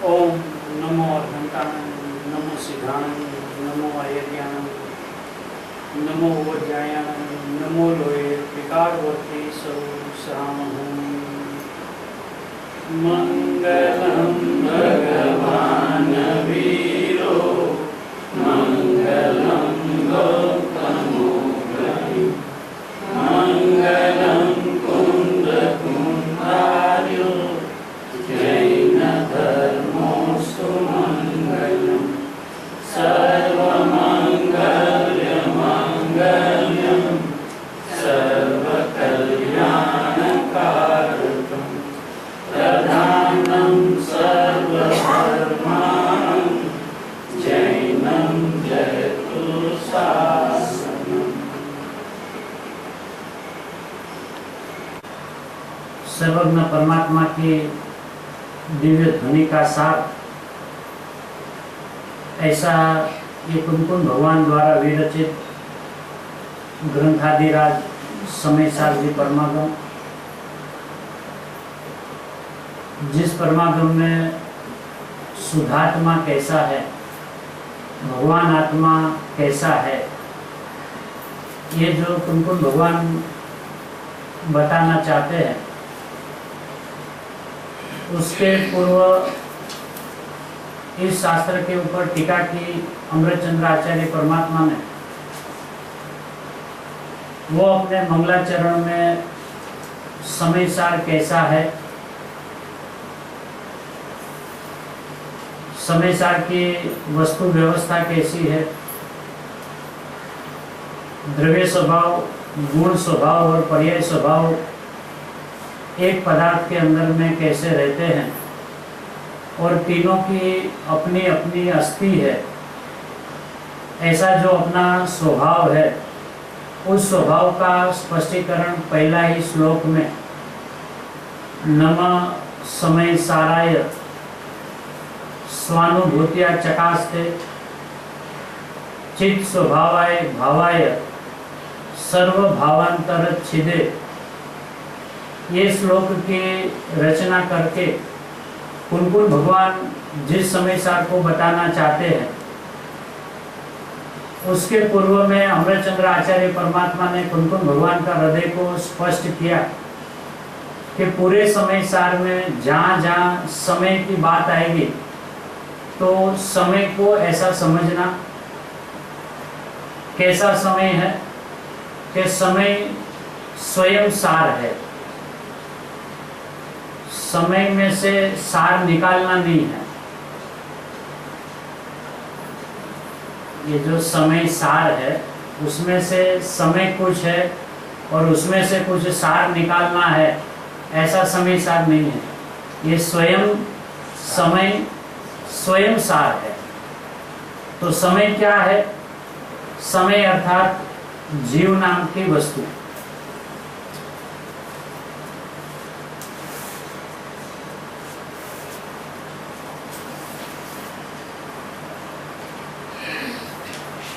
ओम नमो अर्हंताय नमो सिद्धाय नमो आयर्याय नमो वज्राय नमो लोये विकारवर्ती सर्वसामहं मंगलम भगवान वीरो मंगलम गौतमो गणि मंगलम कुंद कुंडार्यो जैन धर्मोऽस्तु मंगलम सर्वमंगल्यमंगल्यं सर्वकल्याणकारकं प्रधानं सर्वधर्माणां जैनं जयतु शासनम्। सर्वज्ञ परमात्मा की दिव्य ध्वनि का सार ऐसा ये कुमकुम भगवान द्वारा विरचित ग्रंथादिराज समय सार जी परमागम, जिस परमागम में शुद्धात्मा कैसा है, भगवान आत्मा कैसा है, ये जो कुमकुम भगवान बताना चाहते हैं, उसके पूर्व इस शास्त्र के ऊपर टीका की अमृतचंद्र आचार्य परमात्मा ने, वो अपने मंगलाचरण में समय सार कैसा है, समय सार की वस्तु व्यवस्था कैसी है, द्रव्य स्वभाव, गुण स्वभाव और पर्याय स्वभाव एक पदार्थ के अंदर में कैसे रहते हैं, और तीनों की अपनी अपनी अस्थि है, ऐसा जो अपना स्वभाव है, उस स्वभाव का स्पष्टीकरण पहला ही श्लोक में नमः समय साराय स्वानुभूत्या चकास्ते चित्त स्वभावाय भावाय सर्व भावांतर छिदे, ये श्लोक की रचना करके कुमकुम भगवान जिस समय सार को बताना चाहते हैं, उसके पूर्व में अमृतचंद्र आचार्य परमात्मा ने कुमकुम भगवान का हृदय को स्पष्ट किया कि पूरे समय सार में जहाँ जहाँ समय की बात आएगी तो समय को ऐसा समझना, कैसा समय है कि समय स्वयं सार है, समय में से सार निकालना नहीं है। ये जो समय सार है उसमें से समय कुछ है और उसमें से कुछ सार निकालना है, ऐसा समय सार नहीं है। ये स्वयं समय स्वयं सार है। तो समय क्या है? समय अर्थात जीव नाम की वस्तु।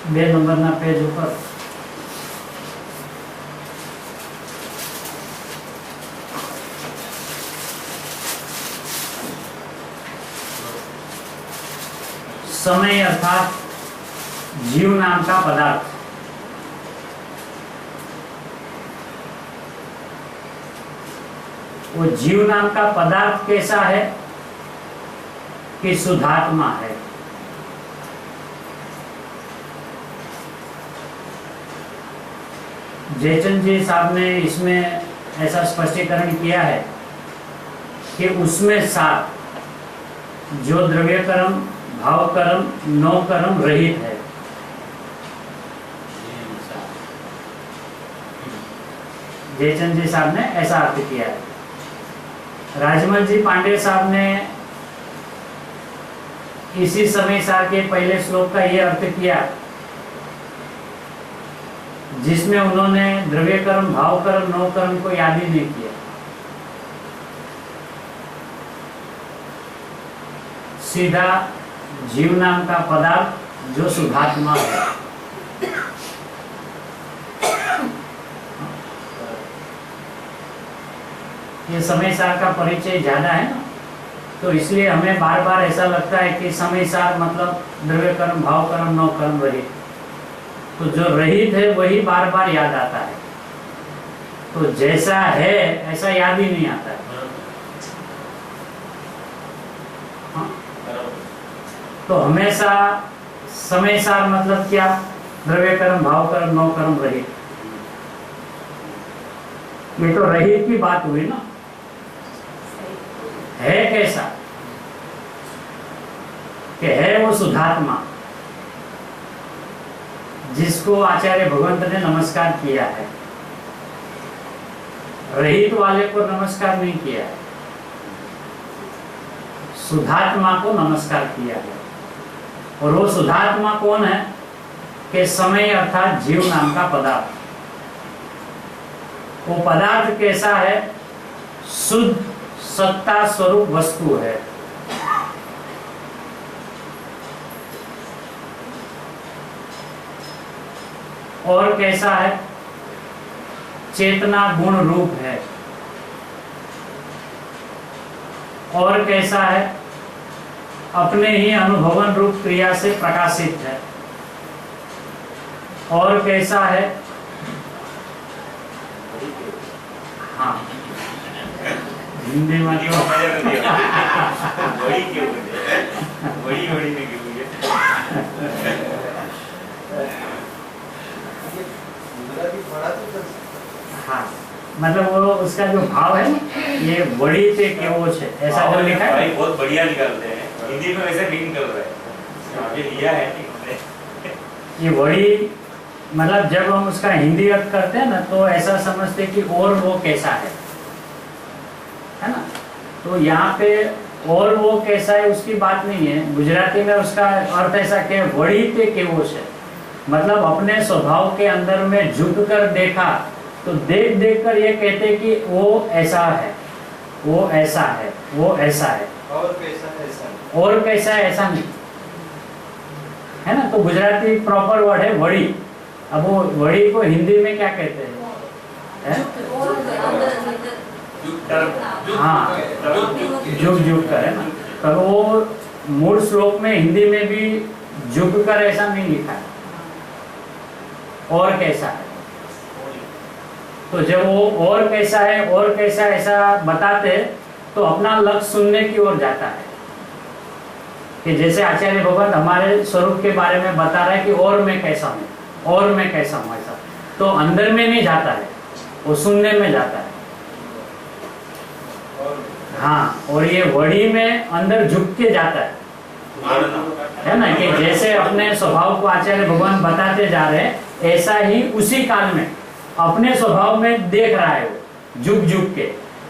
बे नंबर ना पेज ऊपर समय अर्थात जीव नाम का पदार्थ। वो जीव नाम का पदार्थ कैसा है कि शुद्धात्मा है। जयचंद जी साहब ने इसमें ऐसा स्पष्टीकरण किया है कि उसमें सात जो द्रव्य कर्म, भाव कर्म, नौ कर्म रहित है। जयचंद जी साहब ने ऐसा अर्थ किया है। राजमल जी पांडे साहब ने इसी समय सार के पहले श्लोक का यह अर्थ किया, जिसमें उन्होंने द्रव्य कर्म, भाव कर्म, नौ कर्म को याद ही नहीं किया। सीधा जीव नाम का पदार्थ जो शुद्धात्मा है। ये समय सार का परिचय ज्यादा है ना, तो इसलिए हमें बार बार ऐसा लगता है कि समय सार मतलब द्रव्य कर्म, भाव कर्म, नौ कर्म, रहित। तो जो रहित है वही बार बार याद आता है। तो जैसा है ऐसा याद ही नहीं आता है। हाँ? तो हमेशा समय सार मतलब क्या? द्रव्य कर्म, भाव कर्म, नौ कर्म, रहित। ये तो रहित की बात हुई ना। है कैसा? कि है वो शुद्धात्मा जिसको आचार्य भगवंत ने नमस्कार किया है। रहित वाले को नमस्कार नहीं किया है, शुद्धात्मा को नमस्कार किया है। और वो शुद्धात्मा कौन है? कि समय अर्थात जीव नाम का पदार्थ। वो पदार्थ कैसा है? शुद्ध सत्ता स्वरूप वस्तु है। और कैसा है? चेतना गुण रूप है। और कैसा है? अपने ही अनुभवन रूप क्रिया से प्रकाशित है। और कैसा है? हाँ, हिंदी में तो हाँ, मतलब वो उसका जो भाव है ये बड़ी पे केवो है, ऐसा जो लिखा है। भाई बहुत बढ़िया निकालते हैं, हिंदी में वैसे नहीं निकल रहा है, आगे लिया है ये बड़ी मतलब जब हम उसका हिंदी अर्थ करते हैं ना तो ऐसा समझते कि और वो कैसा है ना। तो यहाँ पे और वो कैसा है उसकी बात नहीं है। गुजराती में उसका अर्थ ऐसा कि वड़ी पे केवो है, मतलब अपने स्वभाव के अंदर में झुक कर देखा तो देख देख कर ये कहते कि वो ऐसा है, वो ऐसा है, वो ऐसा है, और कैसा है ऐसा नहीं। और कैसा है ऐसा नहीं है ना। तो गुजराती प्रॉपर वर्ड है वड़ी। अब वो वड़ी को हिंदी में क्या कहते हैं? हाँ, जुग जुग कर है ना। तो वो मूल श्लोक में हिंदी में भी जुग कर ऐसा नहीं लिखा है, और कैसा है। तो जब वो और कैसा है, और कैसा ऐसा बताते हैं तो अपना लक्ष्य सुनने की ओर जाता है कि जैसे आचार्य भगवंत हमारे स्वरूप के बारे में बता रहा है कि और मैं कैसा हूँ, और मैं कैसा हूँ ऐसा। तो अंदर में नहीं जाता है, वो सुनने में जाता है। हाँ, और ये वड़ी में अंदर झुक के जाता है ना। कि जैसे अपने स्वभाव को आचार्य भगवान बताते जा रहे हैं ऐसा ही उसी काल में अपने स्वभाव में देख रहा है वो झुक झुक के,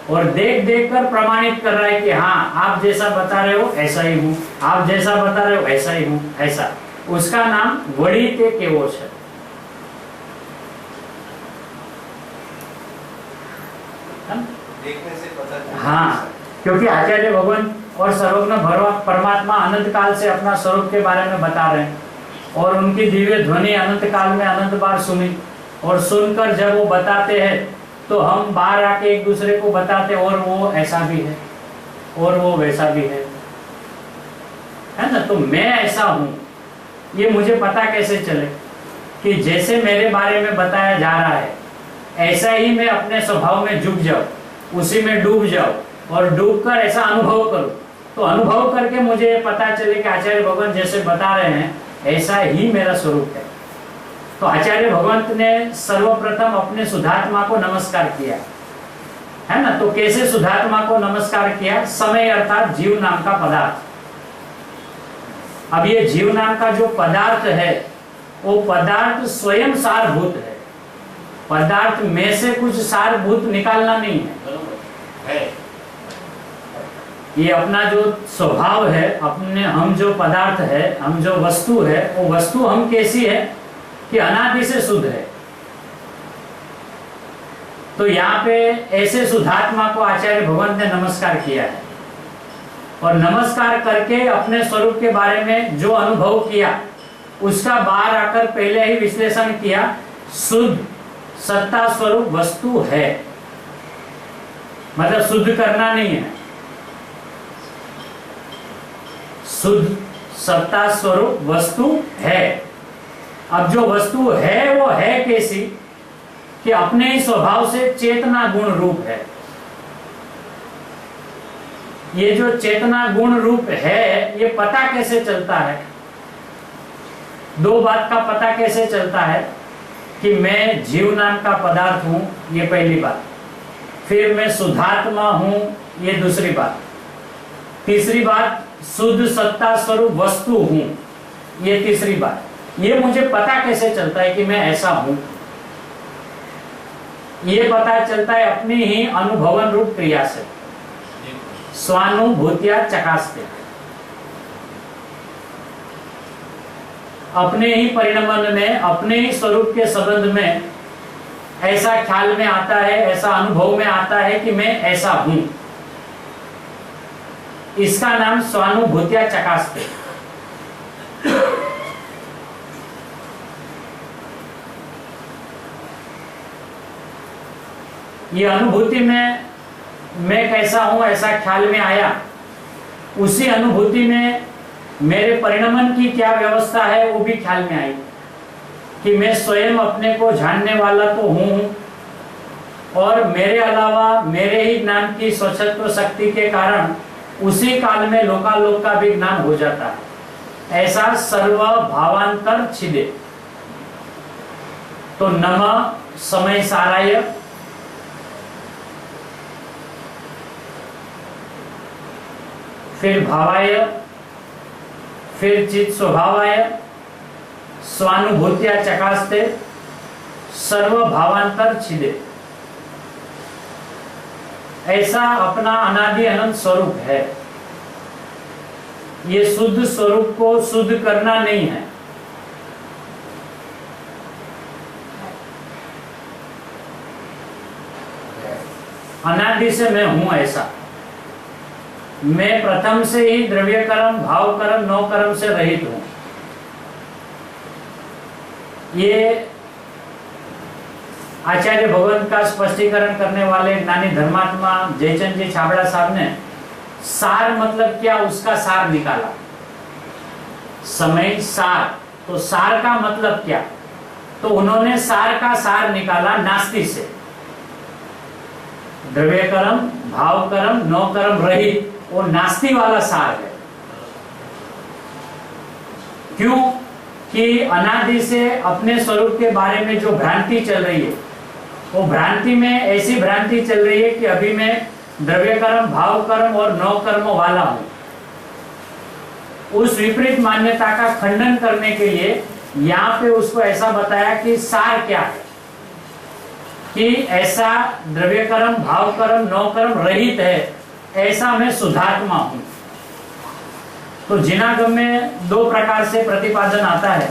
और देख देख कर प्रमाणित कर रहा है कि हाँ आप जैसा बता रहे हो ऐसा ही हूँ, आप जैसा बता रहे हो ऐसा ही हूँ, ऐसा। उसका नाम वड़ी ते केवोश है। देखने से पता चलता है। हाँ, क्योंकि आचार्य भगवान और सर्वज्ञ परमात्मा अनंत काल से अपना स्वरूप के बारे में बता रहे हैं, और उनकी दिव्य ध्वनि अनंत काल में अनंत बार सुनी, और सुनकर जब वो बताते हैं तो हम बाहर आके एक दूसरे को बताते और वो ऐसा भी है और वो वैसा भी है ना। तो मैं ऐसा हूँ ये मुझे पता कैसे चले? कि जैसे मेरे बारे में बताया जा रहा है ऐसा ही मैं अपने स्वभाव में झुक जाऊं, उसी में डूब जाऊं और डूबकर ऐसा अनुभव करूं। तो अनुभव करके मुझे पता चले कि आचार्य भगवान जैसे बता रहे हैं ऐसा ही मेरा स्वरूप है। तो आचार्य भगवंत ने सर्वप्रथम अपने शुद्धात्मा को नमस्कार किया है ना। तो कैसे शुद्धात्मा को नमस्कार किया? समय अर्थात जीव नाम का पदार्थ। अब ये जीव नाम का जो पदार्थ है वो पदार्थ स्वयं सारभूत है। पदार्थ में से कुछ सारभूत निकालना नहीं है। ये अपना जो स्वभाव है, अपने हम जो पदार्थ है, हम जो वस्तु है, वो वस्तु हम कैसी है कि अनादि से शुद्ध है। तो यहाँ पे ऐसे शुद्धात्मा को आचार्य भगवंत ने नमस्कार किया है, और नमस्कार करके अपने स्वरूप के बारे में जो अनुभव किया उसका बाहर आकर पहले ही विश्लेषण किया। शुद्ध सत्ता स्वरूप वस्तु है, मतलब शुद्ध करना नहीं है। शुद्ध सत्ता स्वरूप वस्तु है। अब जो वस्तु है वो है कैसी कि अपने ही स्वभाव से चेतना गुण रूप है। ये जो चेतना गुण रूप है ये पता कैसे चलता है? दो बात का पता कैसे चलता है कि मैं जीव नाम का पदार्थ हूं, ये पहली बात। फिर मैं शुद्धात्मा हूं, ये दूसरी बात। तीसरी बात शुद्ध सत्ता स्वरूप वस्तु हूं, ये तीसरी बात। ये मुझे पता कैसे चलता है कि मैं ऐसा हूं? ये पता चलता है अपनी ही अनुभवन रूप क्रिया से, स्वानुभूतिया चकास्ते। अपने ही परिणमन में, अपने ही स्वरूप के संबंध में ऐसा ख्याल में आता है, ऐसा अनुभव में आता है कि मैं ऐसा हूं। इसका नाम स्वानुभूतिया चकास्ते। ये अनुभूति में मैं कैसा हूं ऐसा ख्याल में आया, उसी अनुभूति में मेरे परिणमन की क्या व्यवस्था है वो भी ख्याल में आई कि मैं स्वयं अपने को जानने वाला तो हूं और मेरे अलावा मेरे ही ज्ञान की स्वच्छत्व शक्ति के कारण उसी काल में लोकालोक का भी ज्ञान हो जाता है। ऐसा सर्व भावांतर छिदे। तो नमः समय साराय, फिर भावाय, फिर चित स्वभावाय, स्वानुभूतिया चकास्ते, सर्व भावांतर छिदे। ऐसा अपना अनादि अनंत स्वरूप है। ये शुद्ध स्वरूप को शुद्ध करना नहीं है। अनादि से मैं हूं ऐसा। मैं प्रथम से ही द्रव्य कर्म, भाव कर्म, नौ कर्म से रहित हूं। ये आचार्य भगवंत का स्पष्टीकरण करने वाले ज्ञानी धर्मात्मा जयचंद जी छाबड़ा साहब ने सार मतलब क्या उसका सार निकाला। समय सार, तो सार का मतलब क्या? तो उन्होंने सार का सार निकाला नास्ति से। द्रव्य कर्म, भाव कर्म, नौ कर्म रहित, वो नास्ति वाला सार है। क्यों? कि अनादि से अपने स्वरूप के बारे में जो भ्रांति चल रही है, वो भ्रांति में ऐसी भ्रांति चल रही है कि अभी मैं द्रव्य कर्म, भाव कर्म और नौ कर्म वाला हूं। उस विपरीत मान्यता का खंडन करने के लिए यहाँ पे उसको ऐसा बताया कि सार क्या है, कि ऐसा द्रव्य कर्म, भाव कर्म, नौ कर्म रहित है, ऐसा मैं शुद्धात्मा हूं। तो जिनागम में दो प्रकार से प्रतिपादन आता है।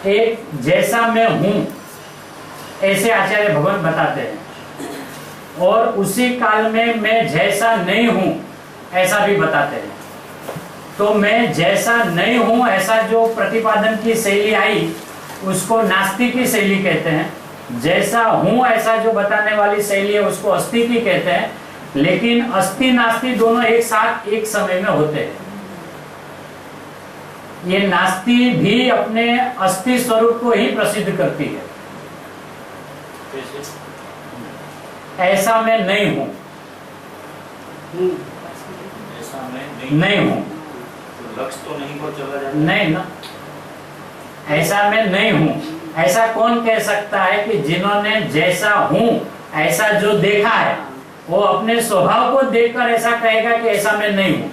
एक, जैसा मैं हूं ऐसे आचार्य भगवान बताते हैं, और उसी काल में मैं जैसा नहीं हूं ऐसा भी बताते हैं। तो मैं जैसा नहीं हूं ऐसा जो प्रतिपादन की शैली आई उसको नास्ति की शैली कहते हैं। जैसा हूं ऐसा जो बताने वाली शैली है उसको अस्ति की कहते हैं। लेकिन अस्ति नास्ति दोनों एक साथ एक समय में होते हैं। ये नास्ति भी अपने अस्ति स्वरूप को ही प्रसिद्ध करती है। ऐसा मैं नहीं हूं, ऐसा मैं नहीं हूं, तो लक्ष्य तो नहीं को चला जाता नहीं ना। ऐसा मैं नहीं हूं, ऐसा कौन कह सकता है कि जिन्होंने जैसा हूं ऐसा जो देखा है वो अपने स्वभाव को देखकर ऐसा कहेगा कि ऐसा मैं नहीं हूं।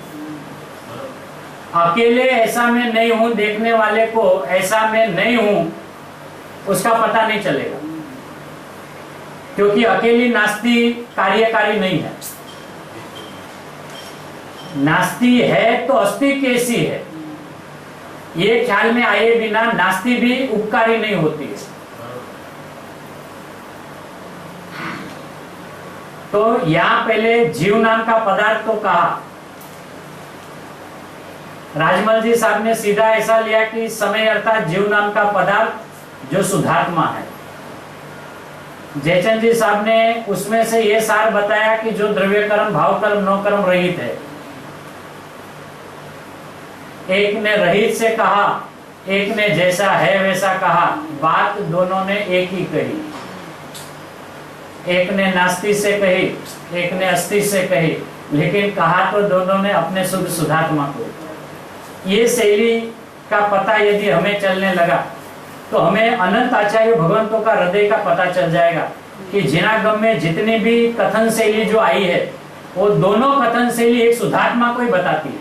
अकेले ऐसा मैं नहीं हूं देखने वाले को ऐसा मैं नहीं हूं उसका पता नहीं चलेगा, क्योंकि अकेली नास्ति कार्यकारी नहीं है। नास्ति है तो अस्ति कैसी है ये ख्याल में आए बिना नास्ति भी उपकारी नहीं होती है। तो यहां पहले जीव नाम का पदार्थ तो कहा। राजमल जी साहब ने सीधा ऐसा लिया कि समय अर्थात जीव नाम का पदार्थ जो शुद्धात्मा है। जयचंद जी साहब ने उसमें से यह सार बताया कि जो द्रव्य कर्म, भाव कर्म, नौ कर्म रहित है। एक ने रहित से कहा, एक ने जैसा है वैसा कहा, बात दोनों ने एक ही कही। एक ने नास्ति से कही, एक ने अस्ति से कही, लेकिन कहा तो दोनों ने अपने शुद्ध शुद्धात्मा को। ये शैली का पता यदि हमें चलने लगा तो हमें अनंत आचार्य भगवंतों का हृदय का पता चल जाएगा कि जिनागम में जितनी भी कथन शैली जो आई है वो दोनों कथन शैली एक शुद्धात्मा को ही बताती है।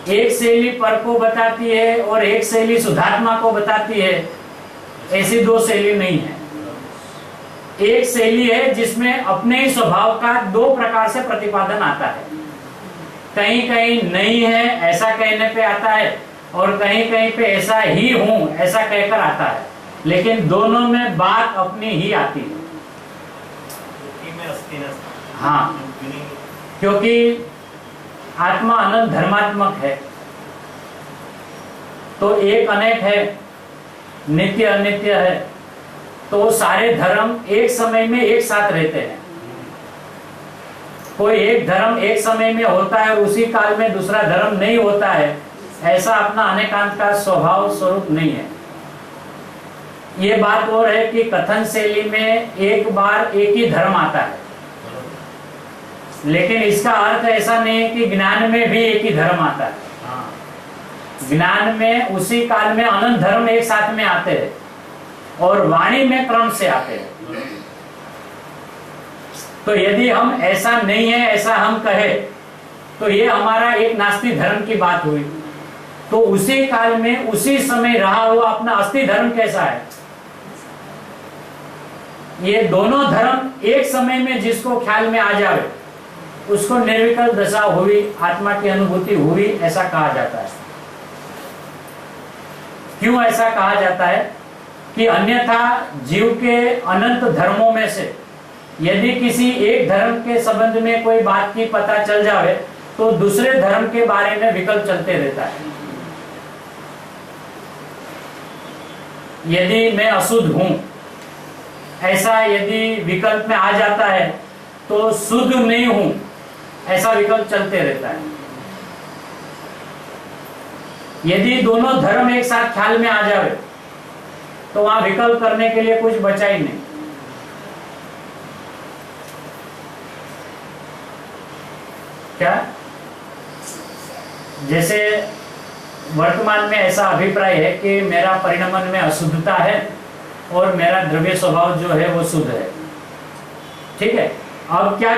एक शैली पर को बताती है और एक शैली शुद्धात्मा को बताती है। ऐसी दो शैली नहीं है। एक शैली है जिसमें अपने ही स्वभाव का दो प्रकार से प्रतिपादन आता है। कहीं कहीं नहीं है ऐसा कहने पे आता है और कहीं कहीं पे ऐसा ही हूं ऐसा कहकर आता है, लेकिन दोनों में बात अपनी ही आती है। हाँ, क्योंकि आत्मा अनंत धर्मात्मक है, तो एक अनेक है, नित्य अनित्य है, तो सारे धर्म एक समय में एक साथ रहते हैं। कोई एक धर्म एक समय में होता है और उसी काल में दूसरा धर्म नहीं होता है, ऐसा अपना अनेकांत का स्वभाव स्वरूप नहीं है। ये बात और है कि कथन शैली में एक बार एक ही धर्म आता है, लेकिन इसका अर्थ ऐसा नहीं है कि ज्ञान में भी एक ही धर्म आता है। ज्ञान में उसी काल में अनंत धर्म एक साथ में आते हैं और वाणी में क्रम से आते हैं। तो यदि हम ऐसा नहीं है ऐसा हम कहे तो ये हमारा एक नास्तिक धर्म की बात हुई। तो उसी काल में उसी समय रहा हुआ अपना अस्थि धर्म कैसा है? ये दोनों धर्म एक समय में जिसको ख्याल में आ जाए उसको निर्विकल्प दशा हुई, आत्मा की अनुभूति हुई, ऐसा कहा जाता है। क्यों ऐसा कहा जाता है? कि अन्यथा जीव के अनंत धर्मों में से यदि किसी एक धर्म के संबंध में कोई बात की पता चल जाए तो दूसरे धर्म के बारे में विकल्प चलते रहता है। यदि मैं अशुद्ध हूं ऐसा यदि विकल्प में आ जाता है तो शुद्ध नहीं हूं ऐसा विकल्प चलते रहता है। यदि दोनों धर्म एक साथ ख्याल में आ जाए तो वहां विकल्प करने के लिए कुछ बचा ही नहीं। क्या जैसे वर्तमान में ऐसा अभिप्राय है कि मेरा परिणमन में अशुद्धता है और मेरा द्रव्य स्वभाव जो है वो शुद्ध है, ठीक है। अब क्या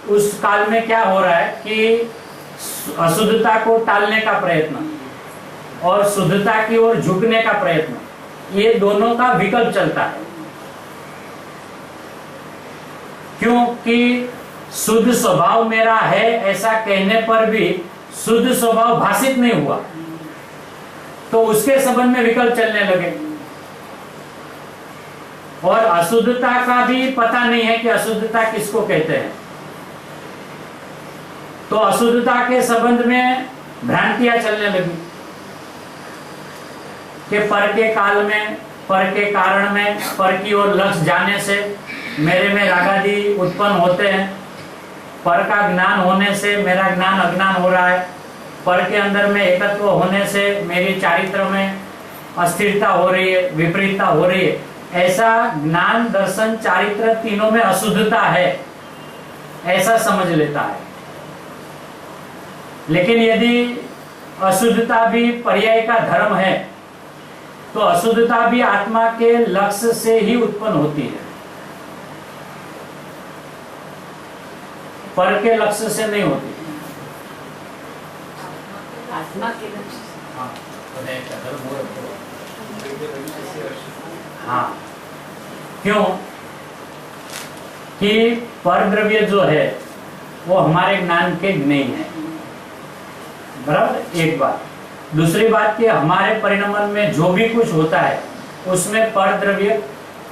उस काल में क्या हो रहा है कि अशुद्धता को टालने का प्रयत्न और शुद्धता की ओर झुकने का प्रयत्न, ये दोनों का विकल्प चलता है। क्योंकि शुद्ध स्वभाव मेरा है ऐसा कहने पर भी शुद्ध स्वभाव भाषित नहीं हुआ तो उसके संबंध में विकल्प चलने लगे। और अशुद्धता का भी पता नहीं है कि अशुद्धता किसको कहते हैं, तो अशुद्धता के संबंध में भ्रांतियां चलने लगी कि पर के काल में, पर के कारण में, पर की ओर लक्ष्य जाने से मेरे में रागादि उत्पन्न होते हैं, पर का ज्ञान होने से मेरा ज्ञान अज्ञान हो रहा है, पर के अंदर में एकत्व होने से मेरी चारित्र में अस्थिरता हो रही है, विपरीतता हो रही है। ऐसा ज्ञान दर्शन चारित्र तीनों में अशुद्धता है ऐसा समझ लेता है। लेकिन यदि अशुद्धता भी पर्याय का धर्म है तो अशुद्धता भी आत्मा के लक्ष्य से ही उत्पन्न होती है, पर के लक्ष्य से नहीं होती। आत्मा के लक्ष्य हाँ, क्यों कि पर द्रव्य जो है वो हमारे ज्ञान के नहीं है, बराबर। एक बात। दूसरी बात कि हमारे परिणमन में जो भी कुछ होता है उसमें पर द्रव्य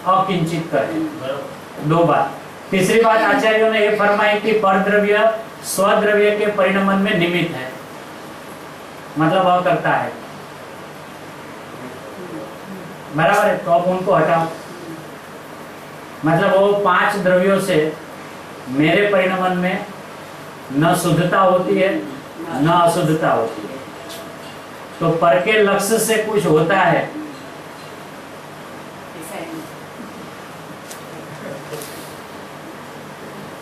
अकिंचित का है। दो बात। तीसरी बात आचार्यों ने यह फरमाई कि पर द्रव्य स्वद्रव्य के परिणमन में निमित्त है, मतलब वह करता है, बराबर है। तो अब उनको हटाओ, मतलब वो पांच द्रव्यों से मेरे परिणमन में न शुद्धता होती है न अशुद्धता होती है। तो पर के लक्ष्य से कुछ होता है? ऐसा है।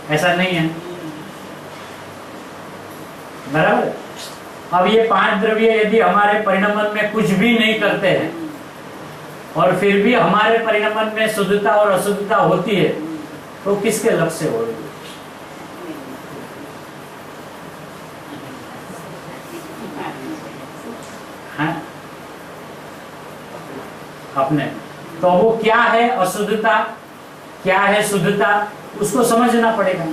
ऐसा नहीं है, बराबर। अब ये 5 द्रव्य यदि हमारे परिणमन में कुछ भी नहीं करते हैं और फिर भी हमारे परिणमन में शुद्धता और अशुद्धता होती है, तो किसके लक्ष्य हो रही है? हाँ? अपने। तो वो क्या है अशुद्धता, क्या है शुद्धता, उसको समझना पड़ेगा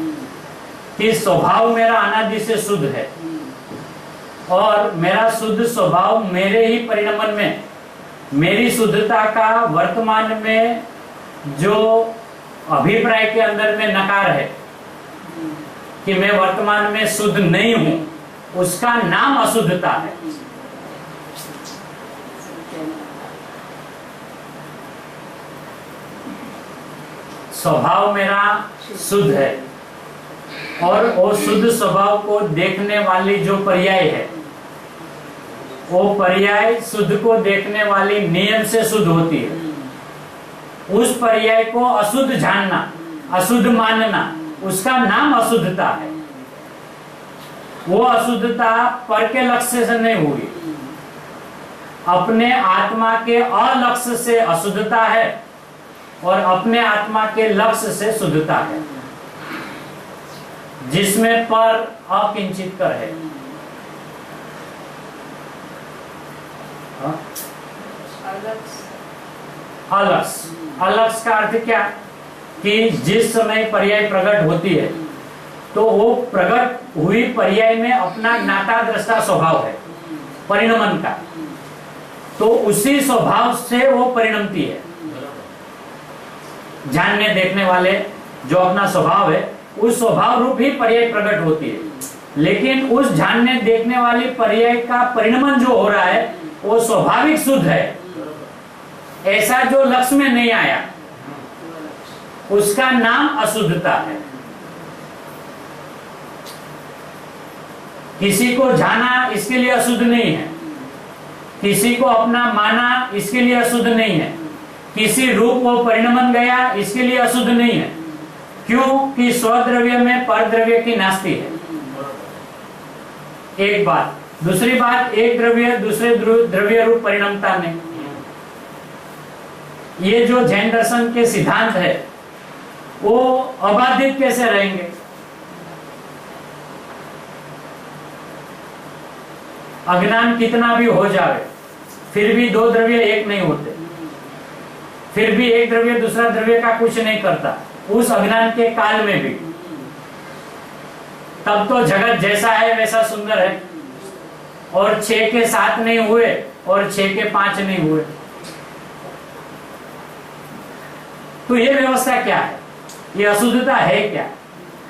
कि स्वभाव मेरा अनादि से शुद्ध है और मेरा शुद्ध स्वभाव मेरे ही परिणमन में मेरी शुद्धता का वर्तमान में जो अभिप्राय के अंदर में नकार है कि मैं वर्तमान में शुद्ध नहीं हूं, उसका नाम अशुद्धता है। स्वभाव मेरा शुद्ध है और वो शुद्ध स्वभाव को देखने वाली जो पर्याय है, वो पर्याय शुद्ध को देखने वाली नियम से शुद्ध होती है। उस पर्याय को अशुद्ध जानना, अशुद्ध मानना, उसका नाम अशुद्धता है। वो अशुद्धता पर के लक्ष्य से नहीं हुई, अपने आत्मा के अलक्ष्य से अशुद्धता है और अपने आत्मा के लक्ष्य से शुद्धता है, जिसमें पर अकिंचित कर है। अलक्ष्य, अलक्ष्य का अर्थ क्या कि जिस समय पर्याय प्रकट होती है तो वो प्रकट हुई पर्याय में अपना ज्ञाता दृष्टा स्वभाव है परिणमन का, तो उसी स्वभाव से वो परिणमती है। जानने देखने वाले जो अपना स्वभाव है, उस स्वभाव रूप ही पर्याय प्रकट होती है, लेकिन उस जानने देखने वाली पर्याय का परिणमन जो हो रहा है वो स्वाभाविक शुद्ध है। ऐसा जो लक्ष्य में नहीं आया उसका नाम अशुद्धता है। किसी को जाना इसके लिए अशुद्ध नहीं है, किसी को अपना माना इसके लिए अशुद्ध नहीं है, किसी रूप वो परिणमन गया इसके लिए अशुद्ध नहीं है। क्यों कि स्वद्रव्य में परद्रव्य की नास्ती है। एक बात। दूसरी बात, एक द्रव्य दूसरे द्रव्य रूप परिणमता नहीं। ये जो जैन दर्शन के सिद्धांत है वो अबाधित कैसे रहेंगे? अज्ञान कितना भी हो जाए फिर भी दो द्रव्य एक नहीं होते, फिर भी एक द्रव्य दूसरा द्रव्य का कुछ नहीं करता उस अज्ञान के काल में भी। तब तो जगत जैसा है वैसा सुंदर है, और 6 के 7 नहीं हुए और 6 के 5 नहीं हुए। तो ये व्यवस्था क्या है, ये अशुद्धता है क्या?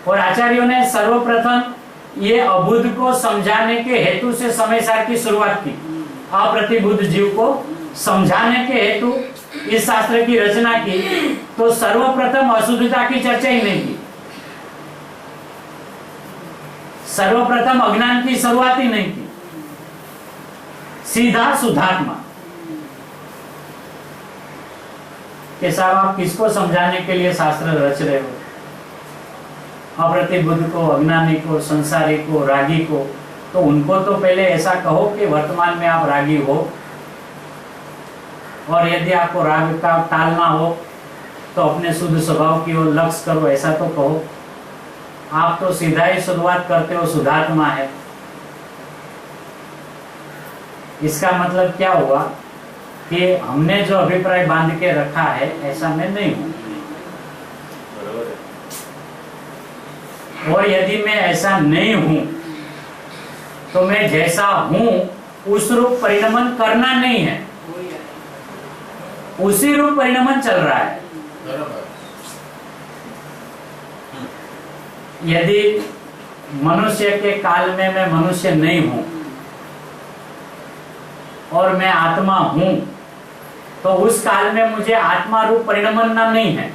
और आचार्यों ने सर्वप्रथम ये अबुद्ध को समझाने के हेतु से समय सार की शुरुआत की। अप्रतिबुद्ध जीव को समझाने के हेतु इस शास्त्र की रचना की, तो सर्वप्रथम अशुद्धता की चर्चा ही नहीं की, सर्वप्रथम अज्ञान की शुरुआत ही नहीं की, सीधा शुद्धात्मा के साथ आप किसको समझाने के लिए शास्त्र रच रहे हो? अप्रतिबुद्ध को, अज्ञानी को, संसारी को, रागी को। तो उनको तो पहले ऐसा कहो कि वर्तमान में आप रागी हो, और यदि आपको राग का टालना हो तो अपने शुद्ध स्वभाव की ओर लक्ष्य करो, ऐसा तो कहो। आप तो सीधा ही शुरुआत करते हो शुद्धात्मा है। इसका मतलब क्या हुआ कि हमने जो अभिप्राय बांध के रखा है ऐसा मैं नहीं हूं, और यदि मैं ऐसा नहीं हूं तो मैं जैसा हूं उस रूप परिणमन करना नहीं है, उसी रूप परिणमन चल रहा है। यदि मनुष्य के काल में मैं मनुष्य नहीं हूं और मैं आत्मा हूं, तो उस काल में मुझे आत्मा रूप परिणमन नहीं है।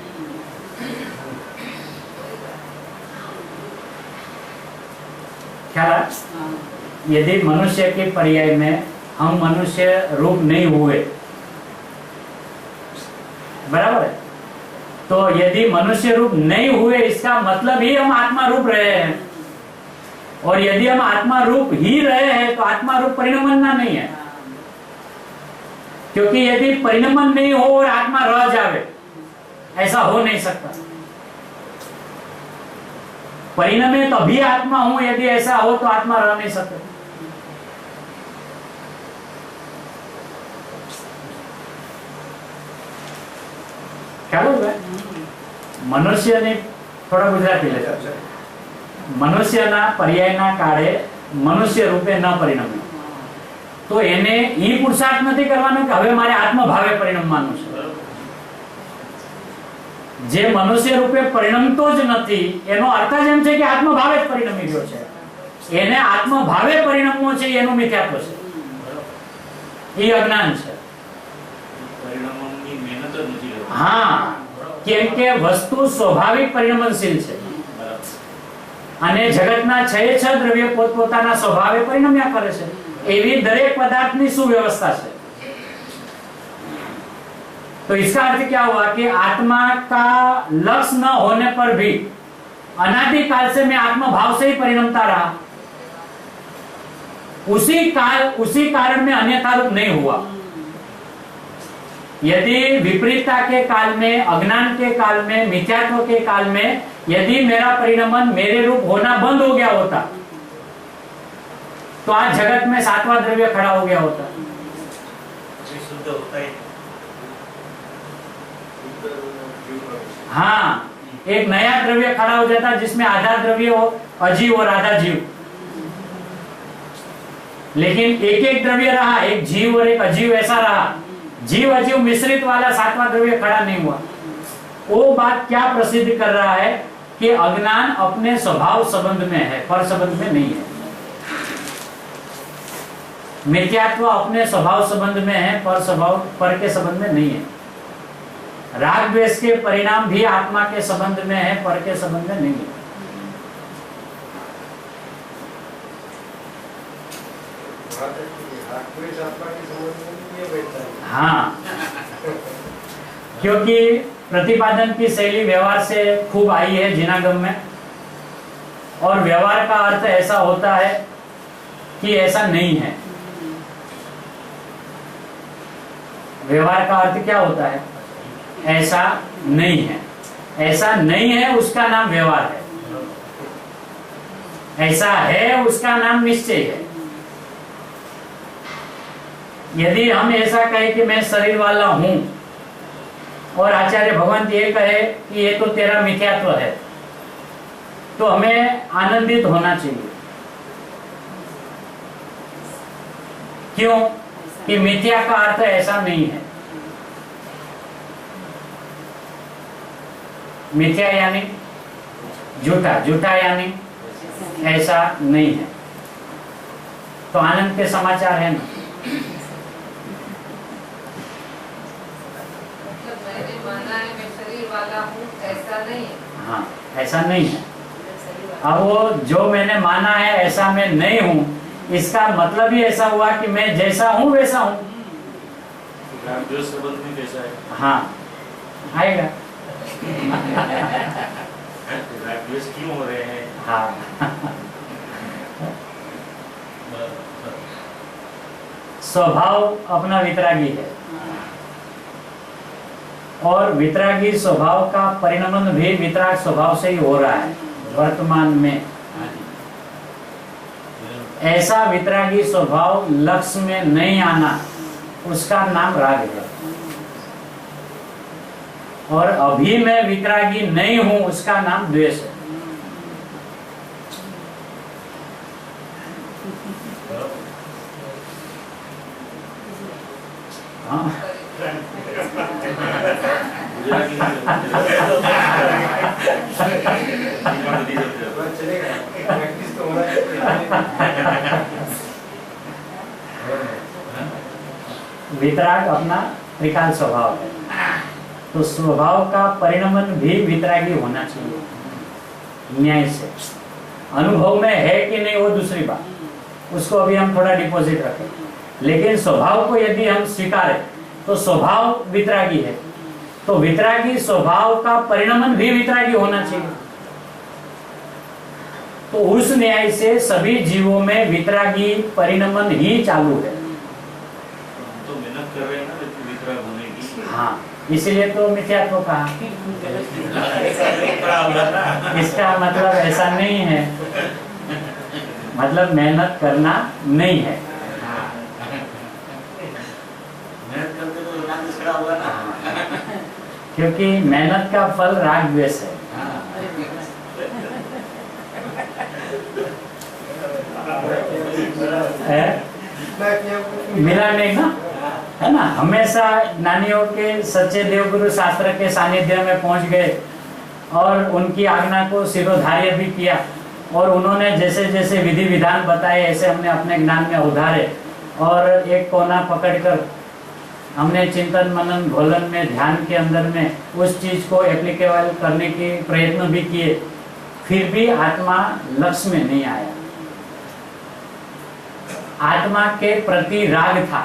ख्याल? यदि मनुष्य के पर्याय में हम मनुष्य रूप नहीं हुए, बराबर है। तो यदि मनुष्य रूप नहीं हुए इसका मतलब ही हम आत्मा रूप रहे हैं, और यदि हम आत्मा रूप ही रहे हैं तो आत्मा रूप परिणमना नहीं है, क्योंकि यदि परिणमन नहीं हो और आत्मा रह जावे, ऐसा हो नहीं सकता। परिणमे तभी आत्मा हूं, यदि ऐसा हो तो आत्मा रह नहीं सकता। क्या बोल रहे मनुष्य ने थोड़ा गुजराती ले मनुष्यના પર્યાયના કાળે મનુષ્ય રૂપે ન પરિણમે, તો એને ઈ પુરુષાર્થ નથી કરવાનો કે હવે મારે આત્મભાવે પરિણમવાનું છે। જે મનુષ્ય રૂપે પરિણમતો જ નથી એનો અર્થ જ એમ છે કે આત્મભાવે જ પરિણમી ગયો છે, એને આત્મભાવે પરિણમવો છે એનું મિથ્યાત્વ છે, એ અજ્ઞાન છે। પરિણામોની મહેનત જ નથી કરવાની। હા, કેમ કે વસ્તુ સ્વાભાવિક પરિણમનશીલ છે અને જગતના છ દ્રવ્ય પોતપોતાના સ્વભાવે પરિણમ્યા કરે છે, એવી દરેક પદાर्थની સુવ્યवस्था છે। तो इसका अर्थ क्या हुआ कि आत्मा का लक्ष्य न होने पर भी अनादिकाल से मैं आत्मा भाव से ही परिणमता रहा, उसी कारण में अन्यथा रूप नहीं हुआ। यदि विपरीतता के काल में, अज्ञान के काल में, मिथ्यात्व के काल में यदि मेरा परिणमन मेरे रूप होना बंद हो गया होता तो आज जगत में सातवां द्रव्य खड़ा हो गया होता। शुद्ध होता है। हाँ, एक नया द्रव्य खड़ा हो जाता जिसमें आधा द्रव्य हो अजीव और आधा जीव, लेकिन एक एक द्रव्य रहा, एक जीव और एक अजीव ऐसा रहा, जीव अजीव मिश्रित वाला सातवां द्रव्य खड़ा नहीं हुआ। वो बात क्या प्रसिद्ध कर रहा है कि अज्ञान अपने स्वभाव संबंध में है, पर संबंध में नहीं है। मिथ्यात्व अपने स्वभाव संबंध में है, पर के संबंध में नहीं है। राग द्वेष के परिणाम भी आत्मा के संबंध में है, पर के संबंध में नहीं है। हाँ, क्योंकि प्रतिपादन की शैली व्यवहार से खूब आई है जिनागम में, और व्यवहार का अर्थ ऐसा होता है कि ऐसा नहीं है। व्यवहार का अर्थ क्या होता है? ऐसा नहीं है। ऐसा नहीं है उसका नाम व्यवहार है, ऐसा है उसका नाम निश्चय है। यदि हम ऐसा कहे कि मैं शरीर वाला हूं और आचार्य भगवंत ये कहे कि ये तो तेरा मिथ्यात्व है, तो हमें आनंदित होना चाहिए। क्यों? कि मिथ्या का अर्थ ऐसा नहीं है। मिथ्या यानी झूठा, झूठा यानी ऐसा नहीं है। तो आनंद के समाचार है ना। मतलब मैंने माना है मैं शरीर वाला हूँ, ऐसा नहीं है। हाँ, ऐसा नहीं है। शरीर वाला। अब वो जो मैंने माना है ऐसा मैं नहीं हूँ, इसका मतलब ही ऐसा हुआ कि मैं जैसा हूँ वैसा हूँ। जो संबंध में कैसा है? हाँ, आएगा। द्वेष क्यों हो रहे हैं? हाँ, स्वभाव अपना वितरागी है, और वितरागी स्वभाव का परिणमन भी वितराग स्वभाव से ही हो रहा है वर्तमान में। ऐसा वितरागी स्वभाव लक्ष्य में नहीं आना, उसका नाम राग है। और अभी मैं वितरागी नहीं हूं, उसका नाम द्वेष है। हाँ, वितराग अपना त्रिकाल स्वभाव है, तो स्वभाव का परिणमन भी वितरागी होना चाहिए न्याय से। अनुभव में है कि नहीं वो दूसरी बात, उसको अभी हम थोड़ा डिपॉजिट रखें, लेकिन स्वभाव को यदि हम स्वीकारें तो स्वभाव वितरागी है, तो वितरागी स्वभाव का परिणमन भी वितरागी होना चाहिए। तो उस न्याय से सभी जीवों में वितरागी परिणमन ही चालू है। तो मेहनत कर रहे हैं ना वितराग होने की। हाँ, इसीलिए तो मिथ्यात्व कहा। इसका मतलब ऐसा नहीं है, मतलब मेहनत करना नहीं है। मेहनत करते तो राग द्वेष खड़ा होगा ना। क्योंकि मेहनत का फल राग द्वेष है। मिला नहीं ना, है ना। हमेशा ज्ञानियों के सच्चे देवगुरु शास्त्र के सानिध्य में पहुंच गए और उनकी आज्ञा को सिरोधार्य भी किया, और उन्होंने जैसे जैसे विधि विधान बताए ऐसे हमने अपने ज्ञान में उधारे, और एक कोना पकड़कर हमने चिंतन मनन घोलन में ध्यान के अंदर में उस चीज को एप्लीकेबल करने के प्रयत्न भी किए, फिर भी आत्मा लक्ष्य में नहीं आया। आत्मा के प्रति राग था।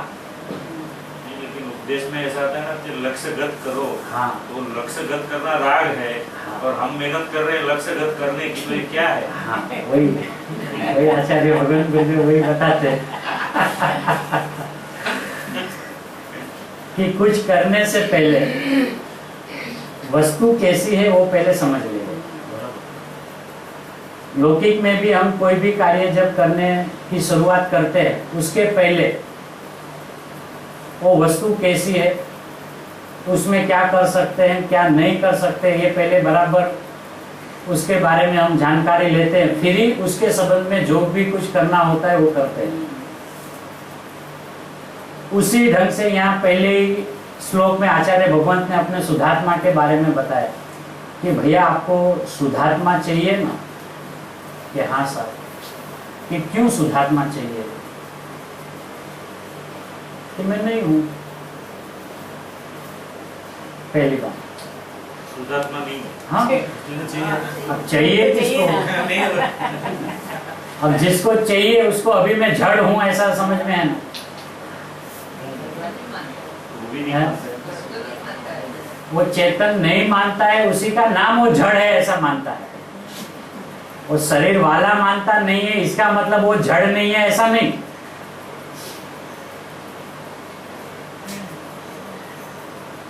लेकिन उपदेश में ऐसा आता है ना कि लक्ष्यगत करो। हाँ। तो लक्ष्यगत करना राग है। हाँ। और हम मेहनत कर रहे हैं लक्ष्यगत करने की, तो ये क्या है? हाँ, वही आचार्य भगवान गुरु वही बताते कि कुछ करने से पहले वस्तु कैसी है वो पहले समझ ले। लौकिक में भी हम कोई भी कार्य जब करने की शुरुआत करते हैं उसके पहले वो वस्तु कैसी है, उसमें क्या कर सकते हैं क्या नहीं कर सकते, ये पहले बराबर उसके बारे में हम जानकारी लेते हैं, फिर ही उसके संबंध में जो भी कुछ करना होता है वो करते हैं। उसी ढंग से यहाँ पहले ही श्लोक में आचार्य भगवंत ने अपने शुद्धात्मा के बारे में बताया कि भैया आपको शुद्धात्मा चाहिए ना, कि हाँ सर। कि क्यों शुद्धात्मा चाहिए? कि मैं नहीं हूं, पहली बात। शुद्धात्मा नहीं। हाँ, अब चाहिए किसको? अब जिसको चाहिए उसको अभी मैं जड़ हूं ऐसा समझ में है ना। वो भी नहीं है? मानता है। वो चेतन नहीं मानता है, उसी का नाम वो जड़ है ऐसा मानता है। वो शरीर वाला मानता नहीं है, इसका मतलब वो जड़ नहीं है ऐसा नहीं।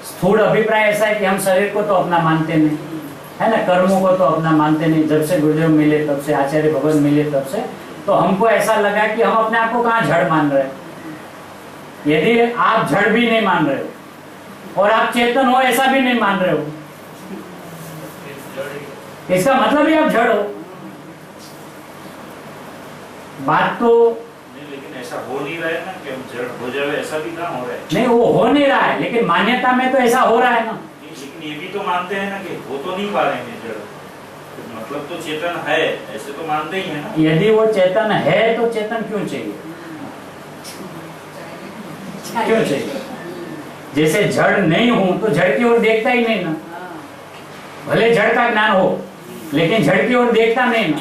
स्थूल अभिप्राय ऐसा है कि हम शरीर को तो अपना मानते नहीं, है ना, कर्मों को तो अपना मानते नहीं। जब से गुरुदेव मिले तब से, आचार्य भगवान मिले तब से, तो हमको ऐसा लगा कि हम अपने आप को कहाँ जड़ मान रहे हैं। यदि आप जड़ भी नहीं मान रहे हो और आप चेतन हो ऐसा भी नहीं मान रहे हो, इसका मतलब ही आप जड़ हो। बात तो नहीं, लेकिन ऐसा हो नहीं रहा है ना कि हम जड़ हो जाए, ऐसा भी काम हो रहा है। नहीं, वो हो नहीं रहा है, लेकिन मान्यता में तो ऐसा हो रहा है ना। लेकिन ये भी तो मानते हैं ना कि हो तो नहीं पा रहे हैं जड़, मतलब तो चेतन है, ऐसे तो मानते ही है ना। यदि वो चेतन है तो चेतन क्यों चाहिए? क्यों चाहिए? जैसे जड़ नहीं हूं तो जड़ की ओर देखता ही नहीं ना। भले जड़ का ज्ञान हो लेकिन जड़ की ओर देखता नहीं ना,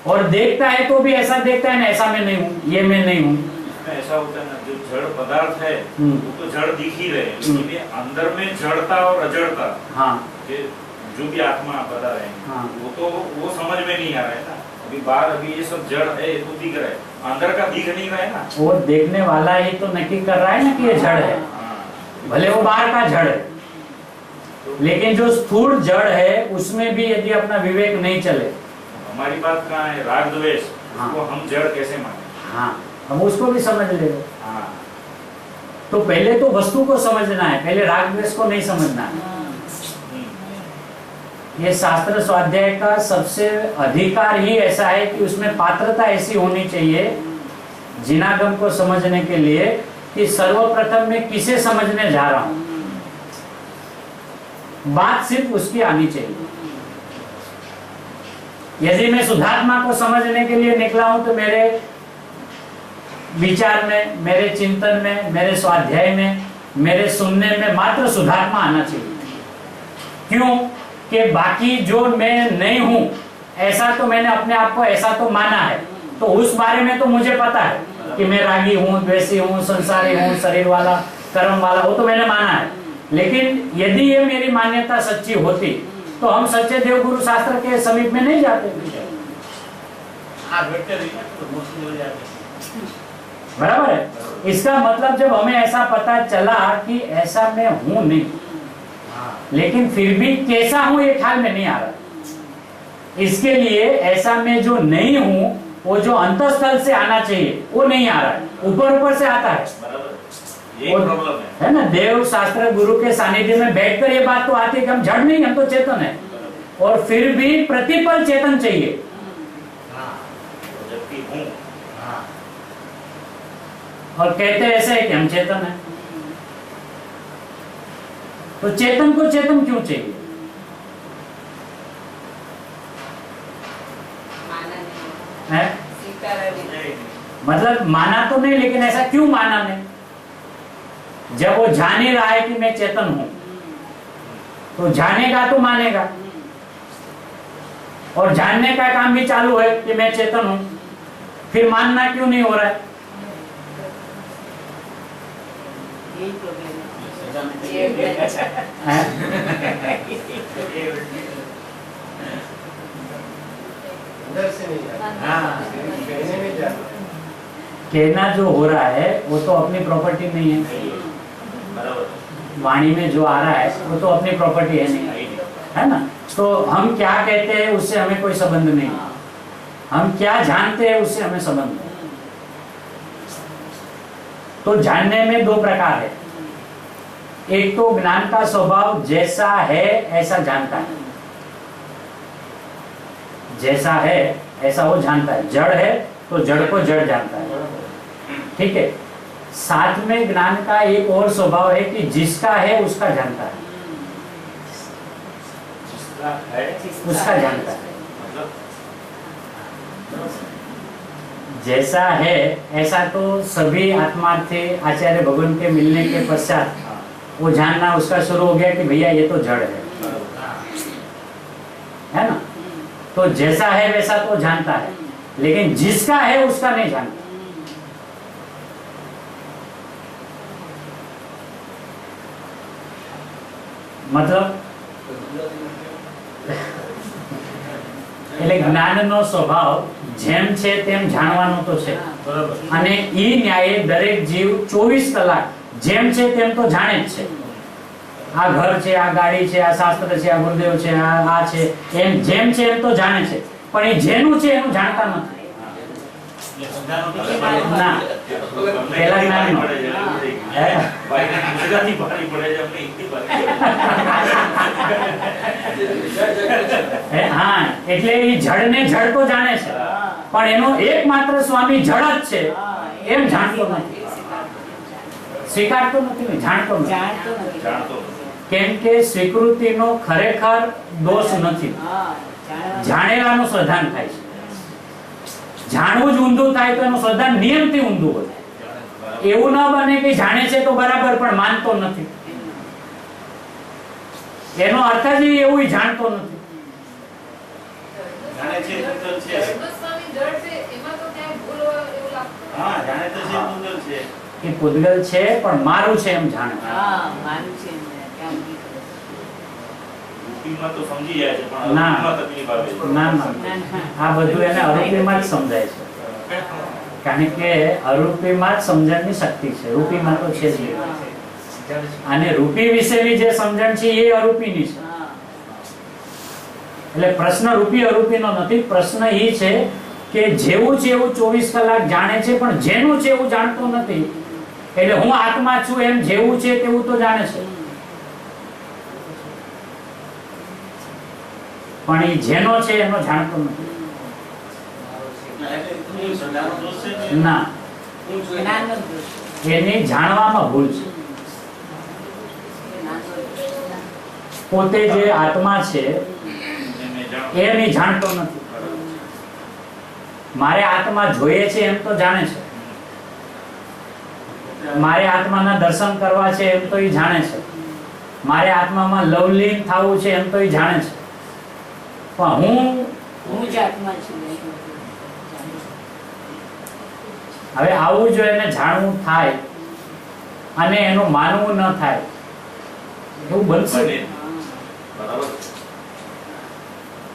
और देखता है तो भी ऐसा देखता है ना, ऐसा मैं नहीं हूँ, ये मैं नहीं हूँ। ऐसा होता है ना, जो जड़ पदार्थ है वो तो जड़ दिख ही रहे हैं, लेकिन ये अंदर में जड़ता और अजड़ता, हाँ, जो भी आत्मा बता रहे हैं, हाँ, वो समझ में नहीं आ रहा है ना। अभी बाहर अभी ये सब जड़ है तो दिख रहा है, अंदर का दिख नहीं रहा है ना। वो देखने वाला ही तो नक्की कर रहा है ना कि ये जड़ है, भले वो बाहर का जड़ है, लेकिन जो स्थूल जड़ है उसमें भी यदि अपना विवेक नहीं चले। हमारी बात कहाँ है? राग द्वेष, हाँ। उसको हम जड़ कैसे माने? हाँ, हम उसको भी समझ ले। हाँ, तो पहले तो वस्तु को समझना है, पहले राग द्वेष को नहीं समझना है। ये शास्त्र स्वाध्याय का सबसे अधिकार ही ऐसा है कि उसमें पात्रता ऐसी होनी चाहिए जिनागम को समझने के लिए कि सर्वप्रथम मैं किसे समझने जा रहा हूं, बात सिर्फ उसकी आनी चाहिए। यदि मैं शुद्धात्मा को समझने के लिए निकला हूं तो मेरे विचार में, मेरे चिंतन में, मेरे स्वाध्याय में, मेरे सुनने में मात्र शुद्धात्मा आना चाहिए। क्यों? कि बाकी जो मैं नहीं हूं ऐसा तो मैंने अपने आप को ऐसा तो माना है, तो उस बारे में तो मुझे पता है कि मैं रागी हूँ, द्वेषी हूँ, संसारी हूँ, शरीर वाला, कर्म वाला, वो तो मैंने माना है। लेकिन यदि ये मेरी मान्यता सच्ची होती तो हम सच्चे देव गुरु शास्त्र के समीप में नहीं जाते। बराबर है। इसका मतलब जब हमें ऐसा पता चला कि ऐसा मैं हूं नहीं, लेकिन फिर भी कैसा हूं ये ख्याल में नहीं आ रहा, इसके लिए ऐसा मैं जो नहीं हूं वो जो अंतःस्थल से आना चाहिए वो नहीं आ रहा है, ऊपर ऊपर से आता है। यही प्रॉब्लम है ना, देव शास्त्र गुरु के सानिध्य में बैठकर ये बात तो आती है कि हम जड़ नहीं, हम तो चेतन है, और फिर भी प्रतिपल चेतन चाहिए। जबकि हूँ और कहते ऐसे है कि हम चेतन है। तो चेतन को चेतन क्यों चाहिए? माना नहीं, है? स्वीकारा नहीं। मतलब माना तो नहीं, लेकिन ऐसा क्यों माना नहीं? जब वो जान ही रहा है कि मैं चेतन हूं, तो जानेगा तो मानेगा, और जानने का काम भी चालू है कि मैं चेतन हूं, फिर मानना क्यों नहीं हो रहा है? यही प्रॉब्लम हैं? अंदर से नहीं जाना, कहने में जाना। कहना जो हो रहा है वो तो अपनी प्रॉपर्टी नहीं है। वाणी में जो आ रहा है वो तो अपनी प्रॉपर्टी है नहीं, है ना। तो हम क्या कहते हैं उससे हमें कोई संबंध नहीं, हम क्या जानते हैं उससे हमें संबंध है। तो जानने में दो प्रकार है, एक तो ज्ञान का स्वभाव जैसा है ऐसा जानता है, जैसा है ऐसा वो जानता है। जड़ है तो जड़ को जड़ जानता है, ठीक है। साथ में ज्ञान का एक और स्वभाव है कि जिसका है उसका जानता है, उसका जानता है। जैसा है ऐसा तो सभी आत्मार्थी आचार्य भगवान के मिलने के पश्चात वो जानना उसका शुरू हो गया कि भैया ये तो जड़ है ना। तो जैसा है वैसा तो जानता है, लेकिन जिसका है उसका नहीं जानता। मतलब એટલે જ્ઞાનનો સ્વભાવ જેમ છે તેમ જાણવાનો તો છે, અને ઈ ન્યાયે દરેક જીવ 24 કલાક જેમ છે તેમ તો જાણે જ છે। આ ઘર છે, આ ગાડી છે, આ શાસ્ત્ર છે, આ ગુરુદેવ છે, આ છે, એમ જેમ છે એમ તો જાણે છે, પણ એ જેનું છે એનું જાણતા નથી। ના, પેલા જ્ઞાનનો હા, એટલે એ જડને જડ તો જાણે છે, પણ એનો એકમાત્ર સ્વામી જડ જ છે એમ જાણતો નથી, સ્વીકારતો નથી, જાણતો નથી। કેમ કે સ્વીકૃતિનો ખરેખર દોષ નથી, જાણેલાનું શ્રદ્ધાન થાય છે। જાણવું જ ઊંધું થાય તો એનું શ્રદ્ધાન નિયમથી ઊંધું હોય। એવું ન બને કે જાણે છે તો બરાબર પણ માનતો નથી, એનો અર્થ જ એવું જાણતો નથી। જાણે છે પૂતગલ છે, સ્વામી જડ છે, એમાં તો ક્યાંય ભૂલ હોય એવું લાગતું હા જાણે તો છે પૂતગલ છે, એ પૂતગલ છે પણ મારું છે એમ જાણે। માનું છે રૂપીમાં તો સમજી જાય છે પણ ના। અરૂપીમાં તકલીફ આવે છે। ના ના, આ બધું એને અરૂપીમાં જ સમજાય છે, કારણ કે અરૂપીમાં જ સમજણની શક્તિ છે, રૂપીમાં તો છે જ નહીં। અને રૂપી વિશેની જે સમજણ છે એ અરૂપીની છે। એટલે પ્રશ્ન રૂપી અરૂપીનો નથી, પ્રશ્ન એ છે કે જેવું છે એવું 24 કલાક જાણે છે પણ જેનું છે એવું જાણતો નથી। એટલે હું આત્મા છું એમ જેવું છે તેવું તો જાણે છે, પણ એ જેનો છે એનો જાણતો નથી। ના, એની જાણવામાં ભૂલ છે। પોતે જે આત્મા છે એ નહીં જાણતો નથી। મારે આત્મા જોઈએ છે એમ તો જાણે છે, મારે આત્માના દર્શન કરવા છે એમ તો એ જાણે છે, મારે આત્મામાં લવલીન થવું છે એમ તો એ જાણે છે, પણ હું જ આત્મા છું હવે આવું જો એને જાણવું થાય અને એનું માનવું ન થાય એવું બનશે. બને. બરાબર.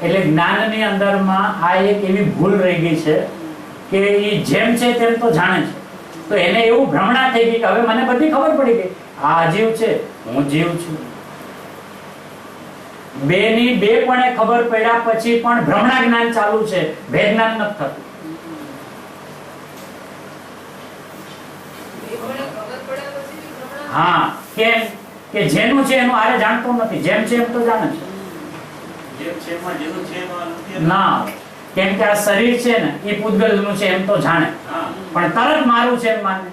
એટલે જ્ઞાનની અંદરમાં આ એક એવી ભૂલ રહી ગઈ છે કે એ જેમ છે તેમ તો જાણે છે, તો એને એવું ભ્રમણા થઈ ગઈ કે હવે મને બધી ખબર પડી ગઈ, આ અજીવ છે, હું જીવ છું. બે ની બે પણ ખબર પડ્યા પછી પણ ભ્રમણા જ્ઞાન ચાલુ છે, ભેદ જ્ઞાન નથી થતું. હા, કેમ કે જેનું છે એનું આરે જાણતો નથી, જેમ છે એમ તો જાણે છે. જેમ છે એમાં જેનું છે એમાં નથી. ના, કેમ કે આ શરીર છે ને એ પૂતગલનું છે એમ તો જાણે, હા. પણ તરત મારું છે એમ માને.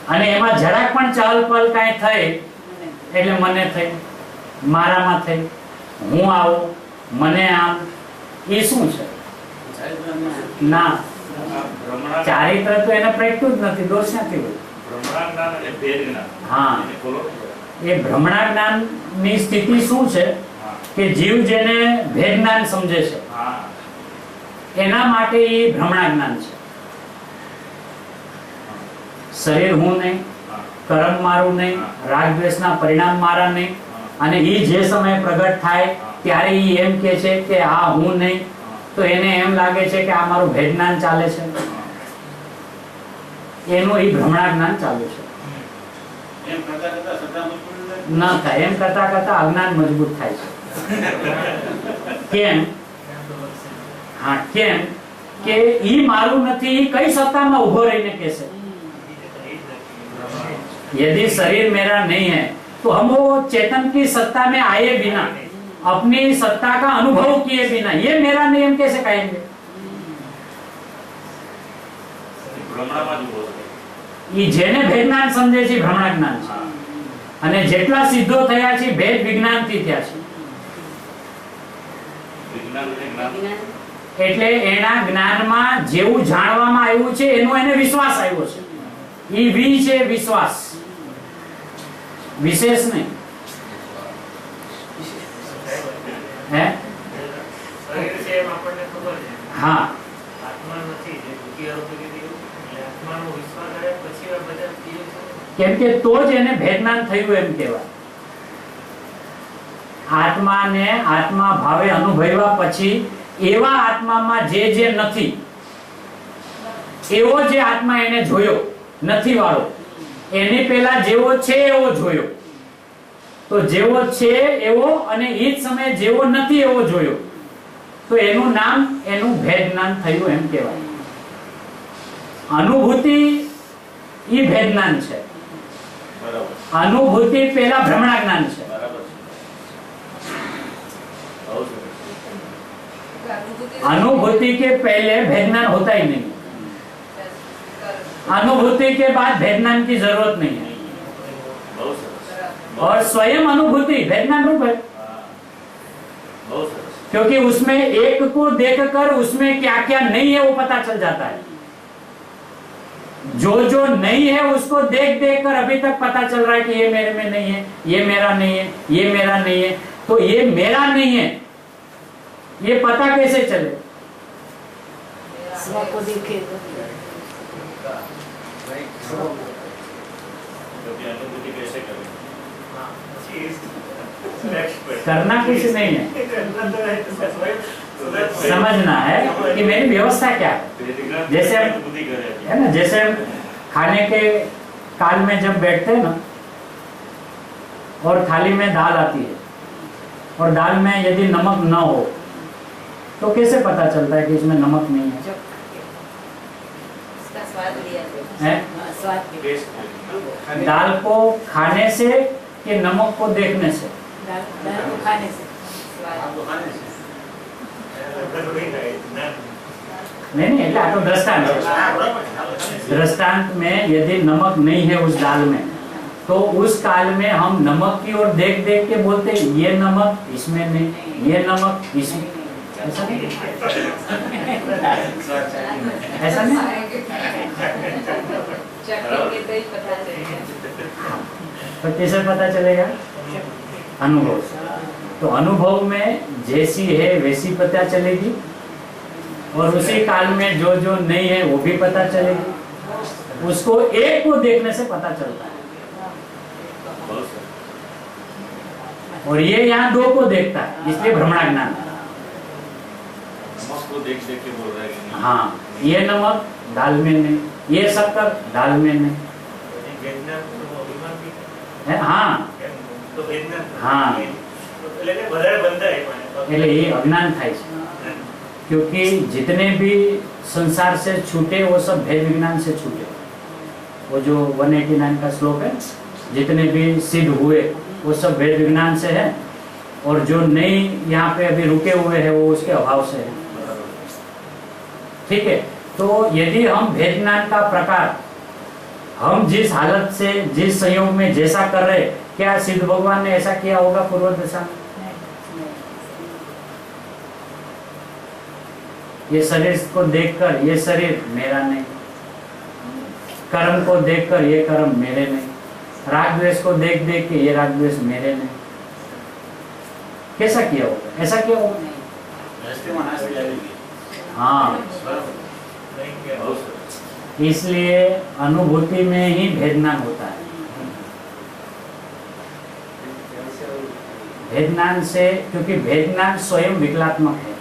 અને એમાં જરાક પણ ચહલપહલ કાંઈ થઈ એટલે મને થઈ, મારામાં થઈ, હું આવું, મને આમ, એ શું છે? ના, ભ્રમણા ચારિત્ર તો એને પ્રગટ્યું જ નથી, દોષ ક્યાંથી હોય? ભ્રમણા જ્ઞાન અને ભેદ જ્ઞાન. હા. એને ખોલો. એ ભ્રમણા જ્ઞાનની સ્થિતિ શું છે હા. કે જીવ જેને ભેદ જ્ઞાન સમજે છે હા. એના માટે એ ભ્રમણા જ્ઞાન છે. શરીર હું નહીં, હા. કર્મ મારું નહીં, રાગ દ્વેષના પરિણામ મારા નહીં, અને એ જે સમયે પ્રગટ થાય ત્યારે એ એમ કહે છે કે આ હું નહીં, તો એને એમ લાગે છે કે આ મારું ભેદ જ્ઞાન ચાલે છે, એનું એ ભ્રમણા જ્ઞાન ચાલુ છે. એમ કરતા કરતા શ્રદ્ધા મજબૂત ન થાય, એમ કરતા કરતા અજ્ઞાન મજબૂત થાય છે. કેમ? હા, કેમ કે ઈ મારું નથી, ઈ કઈ સત્તામાં ઉભો રહીને કહેશે यदि शरीर मेरा नहीं है तो हम वो चेतन की सत्ता में आए बिना, अपनी सत्ता का अनुभव किए बिना ये मेरा नहीं हम कैसे कहेंगे? ભ્રમણામાં જ ઉભો છે. ઈ જેને ભેદ જ્ઞાન સમજે છે ભ્રમણા જ્ઞાન છે, અને જેટલા સિદ્ધો થયા છે ભેદ વિજ્ઞાનથી થયા છે. વિજ્ઞાન અને જ્ઞાન. એટલે એના જ્ઞાનમાં જેવું જાણવામાં આવ્યું છે એનો એને વિશ્વાસ આવ્યો છે. ઈ વી છે વિશ્વાસ, વિશેષ નહીં. હે? શરીર છે એમ આપણને ખબર છે, હા, આત્મા નથી. જે બુદ્ધિ આરોપી કીધી એવું, એટલે આત્માનો વિશ્વાસ કરે પછી આ બધા જીવ છે. કેમ કે તો જ એને ભેદજ્ઞાન થયું એમ કહેવાય. આત્માને આત્મા ભાવે અનુભવ્યા પછી એવા આત્મામાં જે નથી એવો જે આત્મા એને જોયો નથી વાળો, એની પહેલા જેવો છે એવો જોયો, તો જેવો છે એવો અને એ જ સમયે જેવો નથી એવો જોયો, તો એનું નામ એનું ભેદ જ્ઞાન થયું એમ કહેવાય. અનુભૂતિ ઈ ભેદ જ્ઞાન છે, બરાબર. અનુભૂતિ પહેલા ભ્રમણા જ્ઞાન છે. બરાબર છે. બહુ સરસ. अनुभूति के पहले भेद ज्ञान होता ही नहीं, अनुभूति के बाद भेद ज्ञान की जरूरत नहीं है, બહુ સરસ. और स्वयं अनुभूति भेद ज्ञान रूप है, હા. બહુ સરસ. क्योंकि उसमें एक को देखकर उसमें क्या क्या नहीं है वो पता चल जाता है. जो जो नहीं है उसको देख देख कर अभी तक पता चल रहा है कि ये मेरे में नहीं है, ये मेरा नहीं है, ये मेरा नहीं है, तो ये मेरा नहीं है ये पता कैसे चले? स्व को देखे क्योंकि अनुभूति कैसे करें? હા, પછી next question. करना कुछ नहीं है, समझना है कि मेरी व्यवस्था क्या है. जैसे हम- अनुभूति करे. है ना, जैसे हम खाने के काल में जब बैठते हैं ना और थाली में दाल आती है और दाल में यदि नमक न हो तो कैसे पता चलता है कि इसमें नमक नहीं है? इसका स्वाद लिया है? स्वाद टेस्ट. दाल को खाने से कि नमक को देखने से? दाल को खाने से स्वाद જરૂરી થાય. ના. नहीं नहीं, એટલે આ તો दृष्टांत है. दृष्टांत में यदि नमक नहीं है उस दाल में तो उस काल में हम नमक की ओर देख देख के बोलते हैं ये नमक इसमें नहीं, ये नमक इसमें, ऐसा नहीं, ऐसा नहीं. चखेंगे तो ही पता चलेगा. तो कैसे पता चलेगा? अनुभव से. तो अनुभव में जैसी है वैसी पता चलेगी, और उसी काल में जो जो नहीं है वो भी पता चलेगी। उसको एक को देखने से पता चलता है, और ये यहाँ दो को देखता है, इसलिए भ्रमणाज्ञान। नमक को देख देख के बोल रहा है कि नहीं। हाँ, ये नमक दाल में नहीं, ये शक्कर दाल में नहीं વેદના તો અભિમાન બી है। हाँ એમ તો વેદના हाँ, એટલે કે વધારે બંધાય પણ એટલે ये अज्ञान થાય છે, क्योंकि जितने भी संसार से छूटे वो सब भेद विज्ञान से छूटे। वो जो 189 का श्लोक है, जितने भी सिद्ध हुए वो सब भेद विज्ञान से है, और जो नहीं यहाँ पे अभी रुके हुए हैं वो उसके अभाव से है। ठीक है, तो यदि हम भेद ज्ञान का प्रकार हम जिस हालत से जिस संयोग में जैसा कर रहे, क्या सिद्ध भगवान ने ऐसा किया होगा पूर्व दशा में? ये शरीर को देखकर ये शरीर मेरा नहीं, कर्म को देखकर ये कर्म मेरे नहीं, राग द्वेष को देख देख के ये राग द्वेष मेरे नहीं, कैसा किया होगा? ऐसा किया होगा? हाँ, નહીં કે बहुत सर। इसलिए अनुभूति में ही भेदज्ञान होता है। भेदज्ञान से, क्योंकि भेदज्ञान स्वयं विकलात्मक है।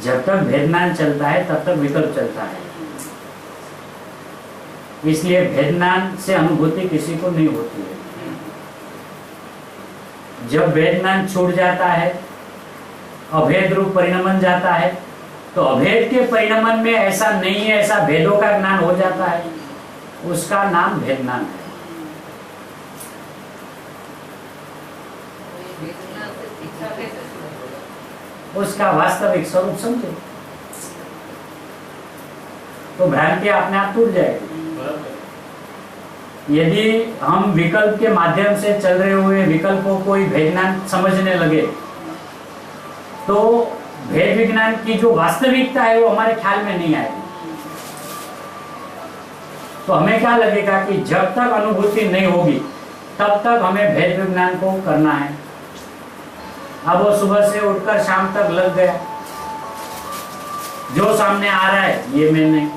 जब तक भेदज्ञान चलता है तब तक विकल्प चलता है, इसलिए भेदज्ञान से अनुभूति किसी को नहीं होती है। जब भेदज्ञान छूट जाता है, अभेद रूप परिणमन जाता है, तो अभेद के परिणमन में ऐसा नहीं है, ऐसा भेदों का ज्ञान हो जाता है, उसका नाम भेदज्ञान है। वेदना से शिक्षा कैसे शुरू होगा? उसका वास्तविक स्वरूप समझे तो भ्रांति अपने आप टूट जाएगी। यदि हम विकल्प के माध्यम से चल रहे हुए विकल्पों को ही भेदज्ञान समझने लगे, तो भेद विज्ञान की जो वास्तविकता है वो हमारे ख्याल में नहीं आएगी। तो हमें क्या लगेगा कि जब तक अनुभूति नहीं होगी तब तक हमें भेद विज्ञान को करना है। अब वो सुबह से उठकर शाम तक लग गया, जो सामने आ रहा है ये मैं नहीं,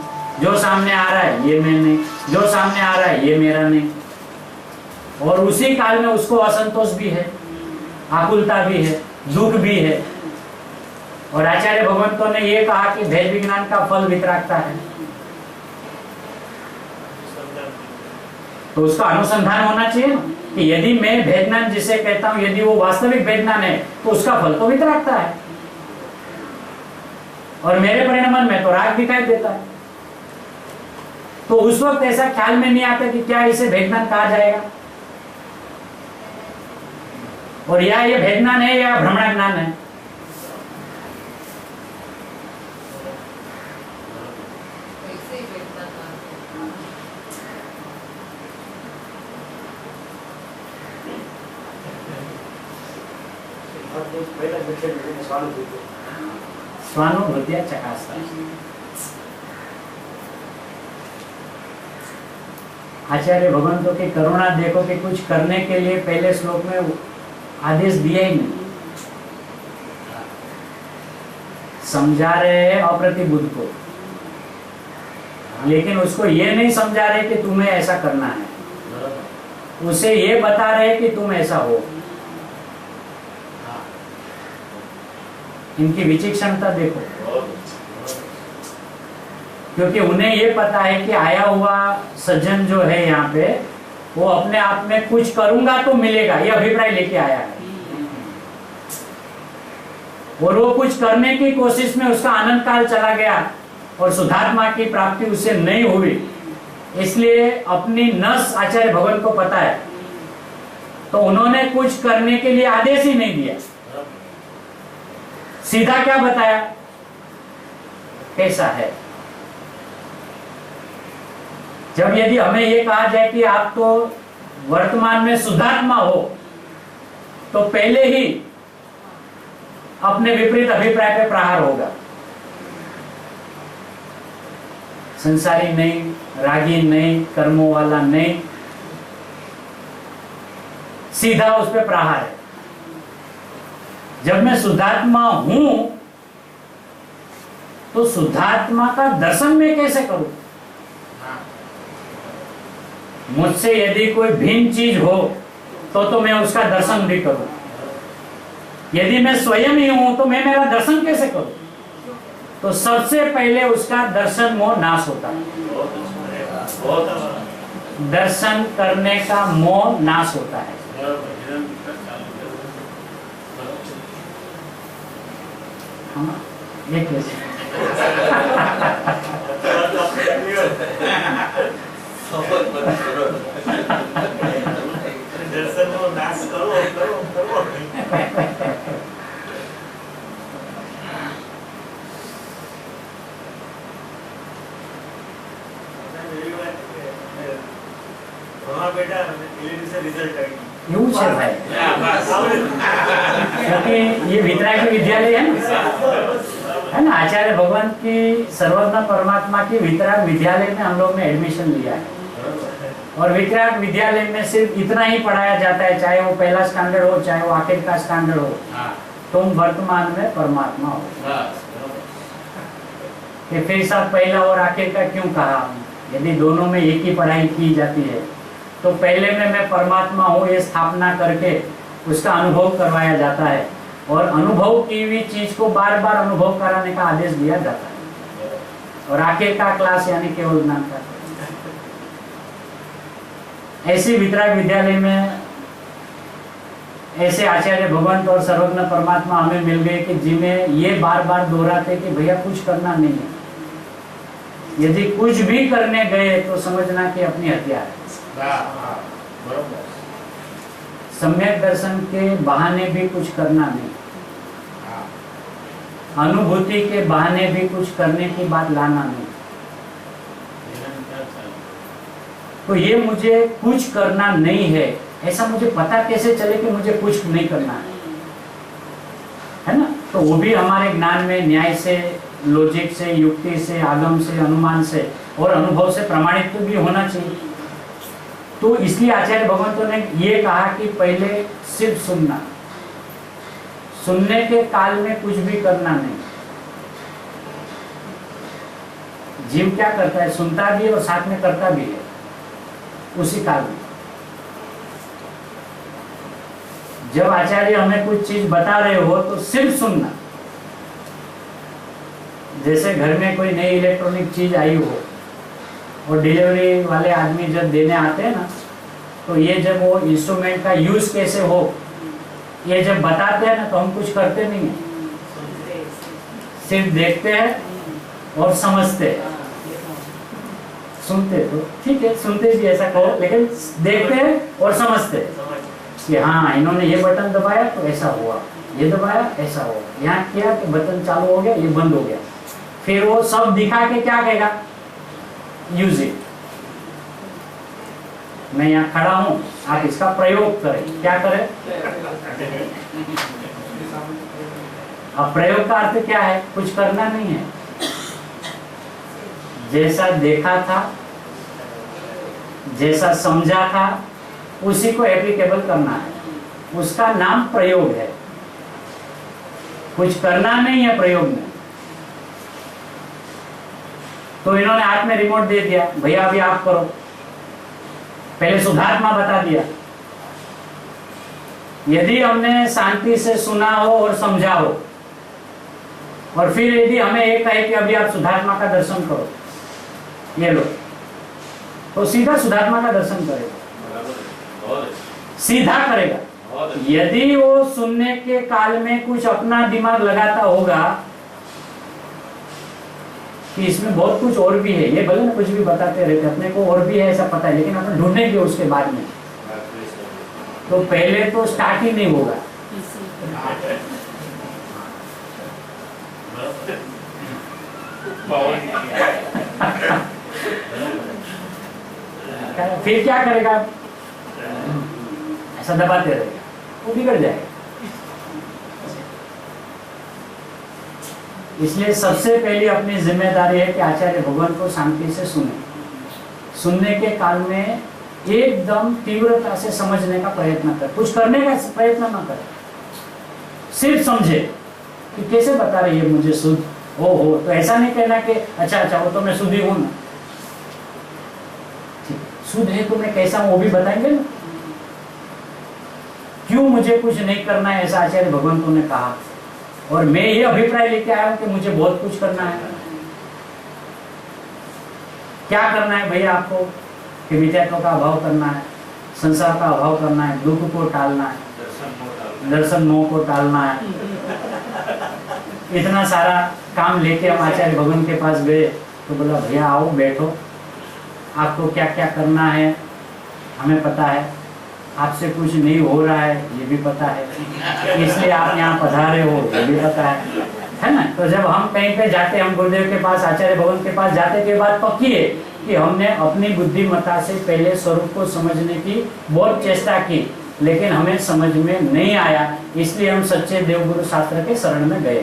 जो सामने आ रहा है ये मैं नहीं, जो सामने आ रहा है ये मेरा नहीं, और उसी काल में उसको असंतोष भी है, आकुलता भी है, दुख भी है। और आचार्य भगवंतों ने ये कहा कि भेद विज्ञान का फल वितरागता है, तो उसका अनुसंधान होना चाहिए ना, कि यदि मैं भेदज्ञान जिसे कहता हूं यदि वो वास्तविक भेदज्ञान है तो उसका फल तो वितरागता है, और मेरे परिणमन में तो राग दिखाई देता है। तो उस वक्त ऐसा ख्याल में नहीं आता कि क्या इसे भेदज्ञान कहा जाएगा, और या ये भेदज्ञान है या भ्रमणाज्ञान है। कैसे वेदना का स्वानुभूतिया चकासता। आचार्य भगवंतों की करुणा देखो कि कुछ करने के लिए पहले श्लोक में आदेश दिया ही नहीं, समझा रहे हैं अप्रतिबुद्ध को, लेकिन उसको ये नहीं समझा रहे कि तुम्हें ऐसा करना है, उसे ये बता रहे कि तुम ऐसा हो। इनकी विचक्षणता देखो, क्योंकि उन्हें ये पता है कि आया हुआ सज्जन जो है यहाँ पे वो अपने आप में कुछ करूंगा तो मिलेगा, ये अभिप्राय लेके आया है, और वो कुछ करने की कोशिश में उसका अनंत काल चला गया और शुद्धात्मा की प्राप्ति उसे नहीं हुई, इसलिए अपनी नस आचार्य भगवान को पता है, तो उन्होंने कुछ करने के लिए आदेश ही नहीं दिया, सीधा क्या बताया कैसा है। जब यदि हमें ये कहा जाए कि आप तो वर्तमान में शुद्धात्मा हो, तो पहले ही अपने विपरीत अभिप्राय पे प्रहार होगा। संसारी नहीं, रागी नहीं, कर्मों वाला नहीं, सीधा उस पर प्रहार है। जब मैं शुद्धात्मा हूं तो शुद्धात्मा का दर्शन मैं कैसे करूं? मुझसे यदि कोई भिन्न चीज हो तो मैं उसका दर्शन भी करूं। यदि मैं स्वयं ही हूं तो मैं मेरा दर्शन कैसे करूं? तो सबसे पहले उसका दर्शन मोह नाश होता है। दर्शन करने का मोह नाश होता है। हाँ, एक दर्शन को नाश करो करो करो। બેટા એલઈડી से रिजल्ट आई એવું છે ભાઈ, क्योंकि ये वितरागी विद्यालय है ना, आचार्य भगवान की सर्वज्ञ परमात्मा की वितराग विद्यालय में हम लोग ने एडमिशन लिया है। और वितराग विद्यालय में सिर्फ इतना ही पढ़ाया जाता है, चाहे वो पहला स्टैंडर्ड हो चाहे वो आखिर का स्टैंडर्ड हो, तुम वर्तमान में परमात्मा हो। कि फिर साहब पहला और आखिर का क्यों कहा? यदि दोनों में एक ही पढ़ाई की जाती है तो पहले में मैं परमात्मा हूँ ये स्थापना करके उसका अनुभव करवाया जाता है, और अनुभव की हुई चीज को बार बार अनुभव कराने का आदेश दिया जाता है। और आखिर का क्लास यानी केवल ज्ञान का। ऐसी वितराग विद्यालय में ऐसे आचार्य भगवंत और सर्वज्ञ परमात्मा हमें मिल गए कि जिन्हें ये बार बार दोहराते कि भैया कुछ करना नहीं है, यदि कुछ भी करने गए तो समझना कि अपनी हत्या है। सम्यक दर्शन के बहाने भी कुछ करना नहीं, अनुभूति के बहाने भी कुछ करने की बात लाना नहीं। तो ये मुझे कुछ करना नहीं है, ऐसा मुझे पता कैसे चले कि मुझे कुछ नहीं करना है ना? तो वो भी हमारे ज्ञान में न्याय से, लॉजिक से, युक्ति से, आगम से, अनुमान से और अनुभव से प्रमाणित भी होना चाहिए। तो इसलिए आचार्य भगवंतों ने ये कहा कि पहले सिर्फ सुनना, सुनने के काल में कुछ भी करना नहीं। जीव क्या करता है? सुनता भी है और साथ में करता भी है उसी काल में। जब आचार्य हमें कुछ चीज बता रहे हो तो सिर्फ सुनना। जैसे घर में कोई नई इलेक्ट्रॉनिक चीज आई हो और डिलीवरी वाले आदमी जब देने आते हैं ना, तो ये जब वो इंस्ट्रूमेंट का यूज कैसे हो ये जब बताते हैं ना, तो हम कुछ करते नहीं है, सिर्फ देखते हैं और समझते हैं। सुनते तो ठीक है, सुनते भी ऐसा कहो, लेकिन देखते हैं और समझते हैं कि हाँ इन्होंने ये बटन दबाया तो ऐसा हुआ, ये दबाया ऐसा हुआ, यहाँ किया कि बटन चालू हो गया, ये बंद हो गया। फिर वो सब दिखा के क्या कहेगा? Use it. मैं यहाँ खड़ा हूँ, आप इसका प्रयोग करें। क्या करें? अब प्रयोग का अर्थ क्या है? कुछ करना नहीं है, जैसा देखा था, जैसा समझा था, उसी को एप्लीकेबल करना है। उसका नाम प्रयोग है। कुछ करना नहीं है प्रयोग में। तो इन्होंने हाथ में रिमोट दे दिया, भैया अभी आप करो। पहले शुद्धात्मा बता दिया। यदि हमने शांति से सुना हो और समझा हो, और फिर यदि हमें एक कहे कि अभी आप शुद्धात्मा का दर्शन करो, ये लो, तो सीधा शुद्धात्मा का दर्शन करेगा, सीधा करेगा। यदि वो सुनने के काल में कुछ अपना दिमाग लगाता होगा कि इसमें बहुत कुछ और भी है, ये भले ना कुछ भी बताते रहते, अपने को और भी है ऐसा पता है, लेकिन अपन ढूंढेंगे उसके बाद में, तो पहले तो स्टार्ट ही नहीं होगा। फिर क्या करेगा? ऐसा दबाते रहेगा, वो बिगड़ जाएगा। इसलिए सबसे पहली अपनी जिम्मेदारी है कि आचार्य भगवान को शांति से सुने। सुनने के काल में एकदम तीव्रता से समझने का प्रयत्न कर, कुछ करने का प्रयत्न ना करे, सिर्फ समझे कि कैसे बता रही है मुझे शुद्ध। हो तो ऐसा नहीं कहना कि अच्छा अच्छा वो तो मैं शुद्ध ही हूं ना, शुद्ध है तो मैं कैसा हूं वो भी बताएंगे ना। क्यों मुझे कुछ नहीं करना है ऐसा आचार्य भगवंतों ने कहा, और मैं ये अभिप्राय लेके आया हूं कि मुझे बहुत कुछ करना है। क्या करना है भैया आपको? कि मिथ्यात्व का अभाव करना है, संसार का अभाव करना है, दुख को टालना है, दर्शन मोह को टालना है। इतना सारा काम लेके हम आचार्य भगवान के पास गए तो बोला भैया आओ बैठो, आपको क्या क्या करना है हमें पता है, आपसे कुछ नहीं हो रहा है ये भी पता है, इसलिए आप यहाँ पधारे हो ये भी पता है ना। तो जब हम कहीं पे जाते, हम गुरुदेव के पास, आचार्य भगवान के पास जाते के बाद पक्की है कि हमने अपनी बुद्धिमत्ता से पहले स्वरूप को समझने की बहुत चेष्टा की, लेकिन हमें समझ में नहीं आया, इसलिए हम सच्चे देवगुरु शास्त्र के शरण में गए।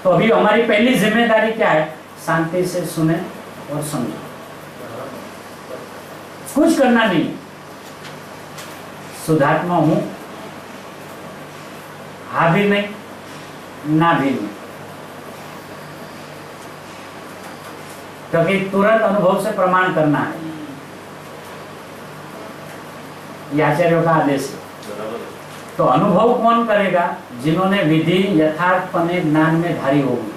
तो अभी हमारी पहली जिम्मेदारी क्या है? शांति से सुने और समझे, कुछ करना नहीं। शुद्धात्मा हूं, हा भी नहीं ना भी नहीं, क्योंकि तुरंत अनुभव से प्रमाण करना है, ये आचार्यों का आदेश है। तो अनुभव कौन करेगा? जिन्होंने विधि यथार्थपने ज्ञान में धारी होगी,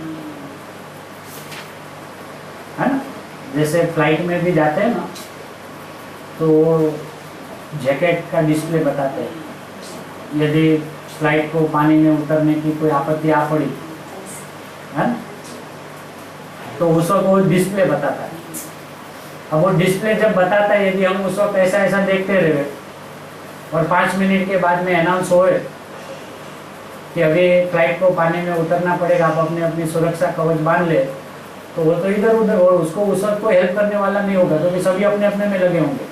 है ना। जैसे फ्लाइट में भी जाते हैं ना तो जैकेट का डिस्प्ले बताते हैं, यदि फ्लाइट को पानी में उतरने की कोई आपत्ति आ पड़ी है ना, तो उस वक्त वो डिस्प्ले बताता है। अब वो डिस्प्ले जब बताता है, यदि हम उस वक्त ऐसा ऐसा देखते रहे और 5 मिनट के बाद में अनाउंस होए कि अभी फ्लाइट को पानी में उतरना पड़ेगा, आप अपने अपनी सुरक्षा कवच बांध ले, तो वो तो इधर उधर, और उसको उस वक्त कोई हेल्प करने वाला नहीं होगा, क्योंकि सभी अपने अपने में लगे होंगे,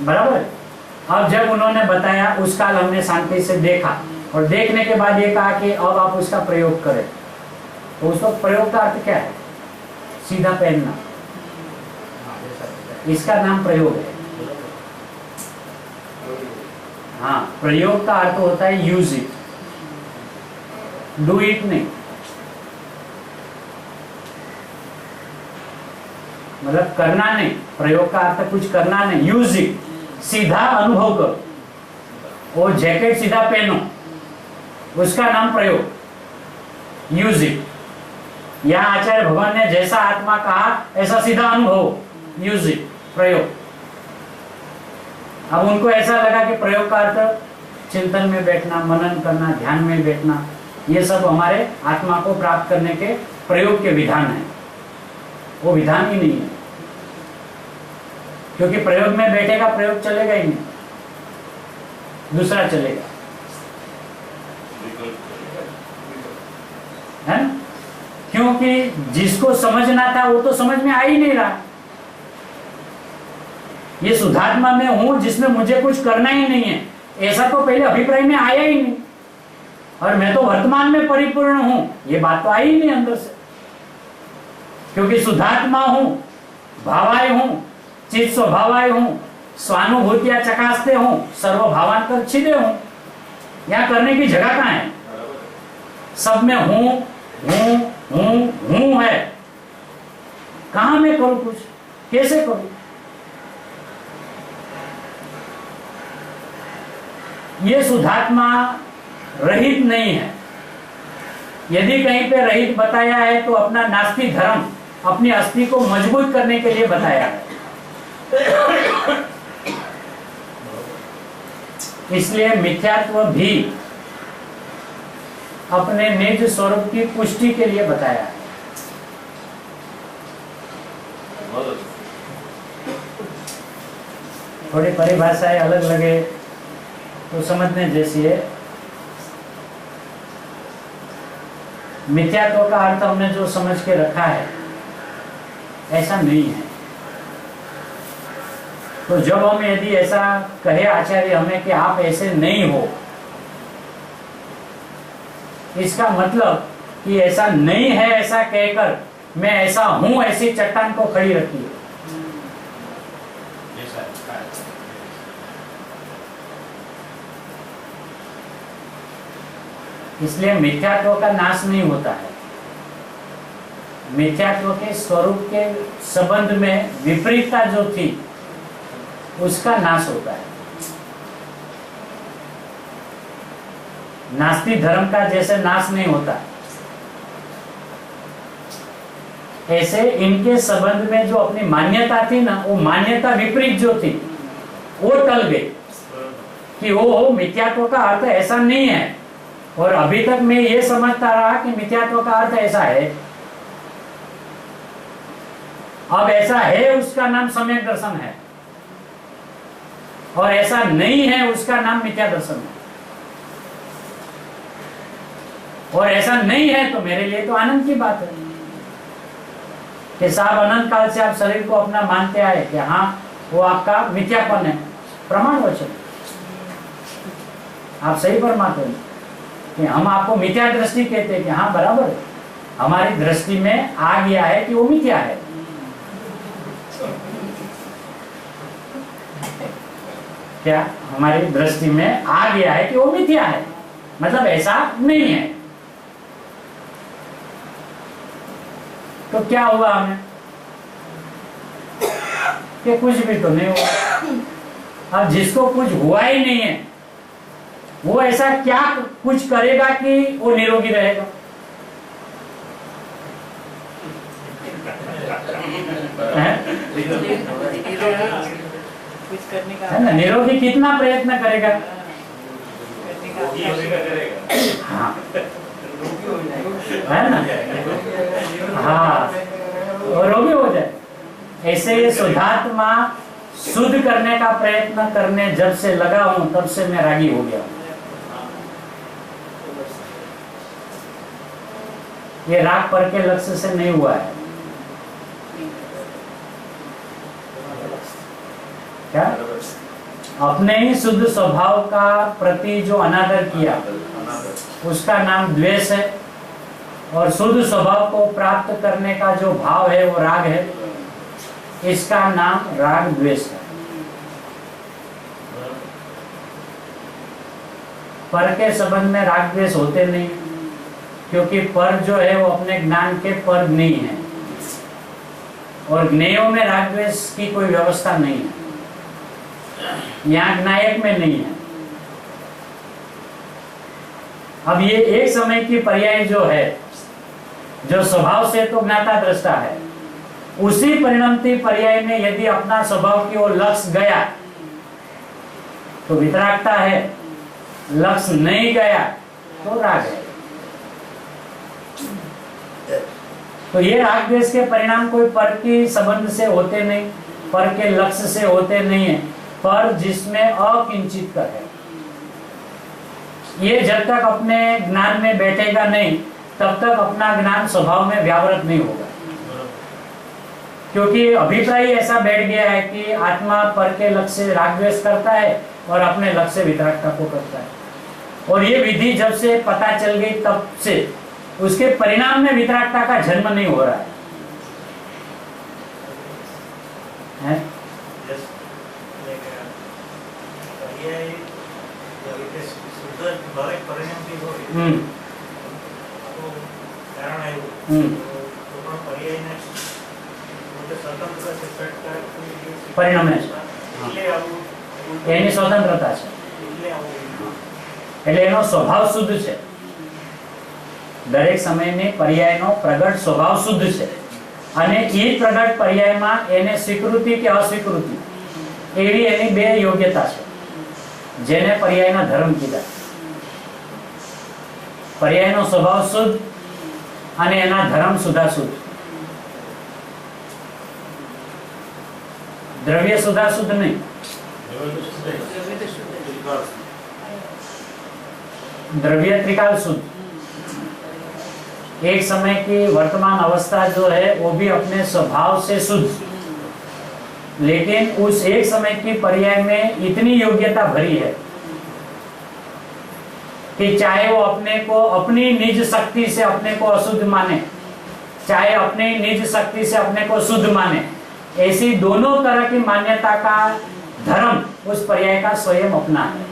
बराबर। अब जब उन्होंने बताया उस काल हमने शांति से देखा, और देखने के बाद ये कहा कि अब आप उसका प्रयोग करें, तो उस वक्त प्रयोग का अर्थ क्या है? सीधा पहनना, इसका नाम प्रयोग है। हाँ, प्रयोग का अर्थ होता है यूज इट, डू इट नहीं। मतलब करना नहीं, प्रयोग का अर्थ कुछ करना नहीं, यूज इट, सीधा अनुभव करो। वो जैकेट सीधा पहनो, उसका नाम प्रयोग, यूज इट। यहाँ आचार्य भगवान ने जैसा आत्मा कहा ऐसा सीधा अनुभव, यूज इट, प्रयोग। अब उनको ऐसा लगा कि प्रयोग का अर्थ चिंतन में बैठना, मनन करना, ध्यान में बैठना, ये सब हमारे आत्मा को प्राप्त करने के प्रयोग के विधान है। वो विधान ही नहीं है, क्योंकि प्रयोग में बैठेगा, प्रयोग चलेगा ही नहीं, दूसरा चलेगा, है ना। क्योंकि जिसको समझना था वो तो समझ में आ ही नहीं रहा। ये शुद्धात्मा में हूं जिसमें मुझे कुछ करना ही नहीं है, ऐसा तो पहले अभिप्राय में आया ही नहीं, और मैं तो वर्तमान में परिपूर्ण हूं, ये बात तो आई ही नहीं अंदर से। क्योंकि शुद्धात्मा हूं, भावाय हूं, चित स्वभावाय हूं, स्वानुभूतियां चकासते हूं, सर्वभावांतर छिदे हूं। यहां करने की जगह कहां है? सब में हूं हूं हूं हूं है, कहां मैं करूं कुछ, कैसे करूं? ये शुद्धात्मा रहित नहीं है। यदि कहीं पे रहित बताया है तो अपना नास्ति धर्म, अपनी अस्थि को मजबूत करने के लिए बताया है। इसलिए मिथ्यात्व भी अपने निज स्वरूप की पुष्टि के लिए बताया है। थोड़ी परिभाषाएं अलग लगे तो समझने जैसी है। मिथ्यात्व का अर्थ हमने जो समझ के रखा है ऐसा नहीं है। तो जब हम यदि ऐसा कहे आचार्य हमें कि आप ऐसे नहीं हो, इसका मतलब कि ऐसा नहीं है ऐसा कहकर मैं ऐसा हूं ऐसी चट्टान को खड़ी रखी है। इसलिए मिथ्यात्व का नाश नहीं होता है। मिथ्यात्व के स्वरूप के संबंध में विपरीतता जो थी उसका नाश होता है। नास्तिक धर्म का जैसे नाश नहीं होता, ऐसे इनके संबंध में जो अपनी मान्यता थी ना, वो मान्यता विपरीत जो थी वो टल गई कि वो मिथ्यात्व का अर्थ ऐसा नहीं है। और अभी तक मैं ये समझता रहा कि मिथ्यात्व का अर्थ ऐसा है, अब ऐसा है उसका नाम सम्यक दर्शन है, और ऐसा नहीं है उसका नाम मिथ्या दर्शन है। और ऐसा नहीं है तो मेरे लिए तो आनंद की बात है कि साहब अनंत काल से आप शरीर को अपना मानते आए कि हाँ वो आपका मिथ्यापन है, प्रमाण वचन आप सही फरमाते हैं कि हम आपको मिथ्या दृष्टि कहते हैं कि हाँ बराबर है, हमारी दृष्टि में आ गया है कि वो मिथ्या है। क्या हमारी दृष्टि में आ गया है कि वो मिथ्या है, मतलब ऐसा नहीं है। तो क्या हुआ हमें कि कुछ भी तो नहीं हुआ। अब जिसको कुछ हुआ ही नहीं है वो ऐसा क्या कुछ करेगा कि वो निरोगी रहेगा? कुछ करने का है ना, निरोगी कितना प्रयत्न करेगा? हाँ है ना, हाँ और रोगी हो जाए। ऐसे ये शुद्धात्मा शुद्ध करने का प्रयत्न करने जब से लगा हूं तब से मैं रागी हो गया। ये राग पर के लक्ष्य से नहीं हुआ है। क्या अपने ही शुद्ध स्वभाव का प्रति जो अनादर किया उसका नाम द्वेष है, और शुद्ध स्वभाव को प्राप्त करने का जो भाव है वो राग है, इसका नाम राग द्वेष है। पर के संबंध में राग द्वेष होते नहीं, क्योंकि पर जो है वो अपने ज्ञान के पर नहीं है, और ज्ञेयों में राग द्वेष की कोई व्यवस्था नहीं है, यहाँ ज्ञायक में नहीं है। अब ये एक समय की पर्याय जो है, जो स्वभाव से तो ज्ञाता दृष्टा है, उसी परिणमती पर्याय में यदि अपना स्वभाव की ओर लक्ष्य गया तो वितरागता है, लक्ष्य नहीं गया तो राग है। तो ये राग द्वेष के परिणाम कोई पर के संबंध से होते नहीं, पर के लक्ष्य से होते नहीं है, पर जिसमें अकिंचित कर है। ये जब तक अपने ज्ञान में बैठेगा नहीं तब तक अपना ज्ञान स्वभाव में व्यावृत नहीं होगा, क्योंकि अभिप्राय ऐसा बैठ गया है कि आत्मा पर के लक्ष्य से राग द्वेष करता है और अपने लक्ष्य से वितरागता को करता है। और ये विधि जब से पता चल गई तब से उसके परिणाम में वितरागता का जन्म नहीं हो रहा है? પરિણામ એની સ્વતંત્રતા છે, એટલે એનો સ્વભાવ શુદ્ધ છે। દરેક સમયની પર્યાયનો પ્રગટ સ્વભાવ શુદ્ધ છે, અને એ પ્રગટ પર્યાયમાં એને સ્વીકૃતિ કે અસ્વીકૃતિ એવી એની બે યોગ્યતા છે, જેને પર્યાયના ધર્મ કીધા। પર્યાયનો સ્વભાવ શુદ્ધ અને એના ધર્મ સુધા શુદ્ધ। द्रव्य सुधा शुद्ध नहीं, द्रव्य त्रिकाल शुद्ध। एक समय की वर्तमान अवस्था जो है वो भी अपने स्वभाव से शुद्ध, लेकिन उस एक समय की पर्याय में इतनी योग्यता भरी है कि चाहे वो अपने को अपनी निज शक्ति से अपने को अशुद्ध माने, चाहे अपनी निज शक्ति से अपने को शुद्ध माने, ऐसी दोनों तरह की मान्यता का धर्म उस पर्याय का स्वयं अपना है।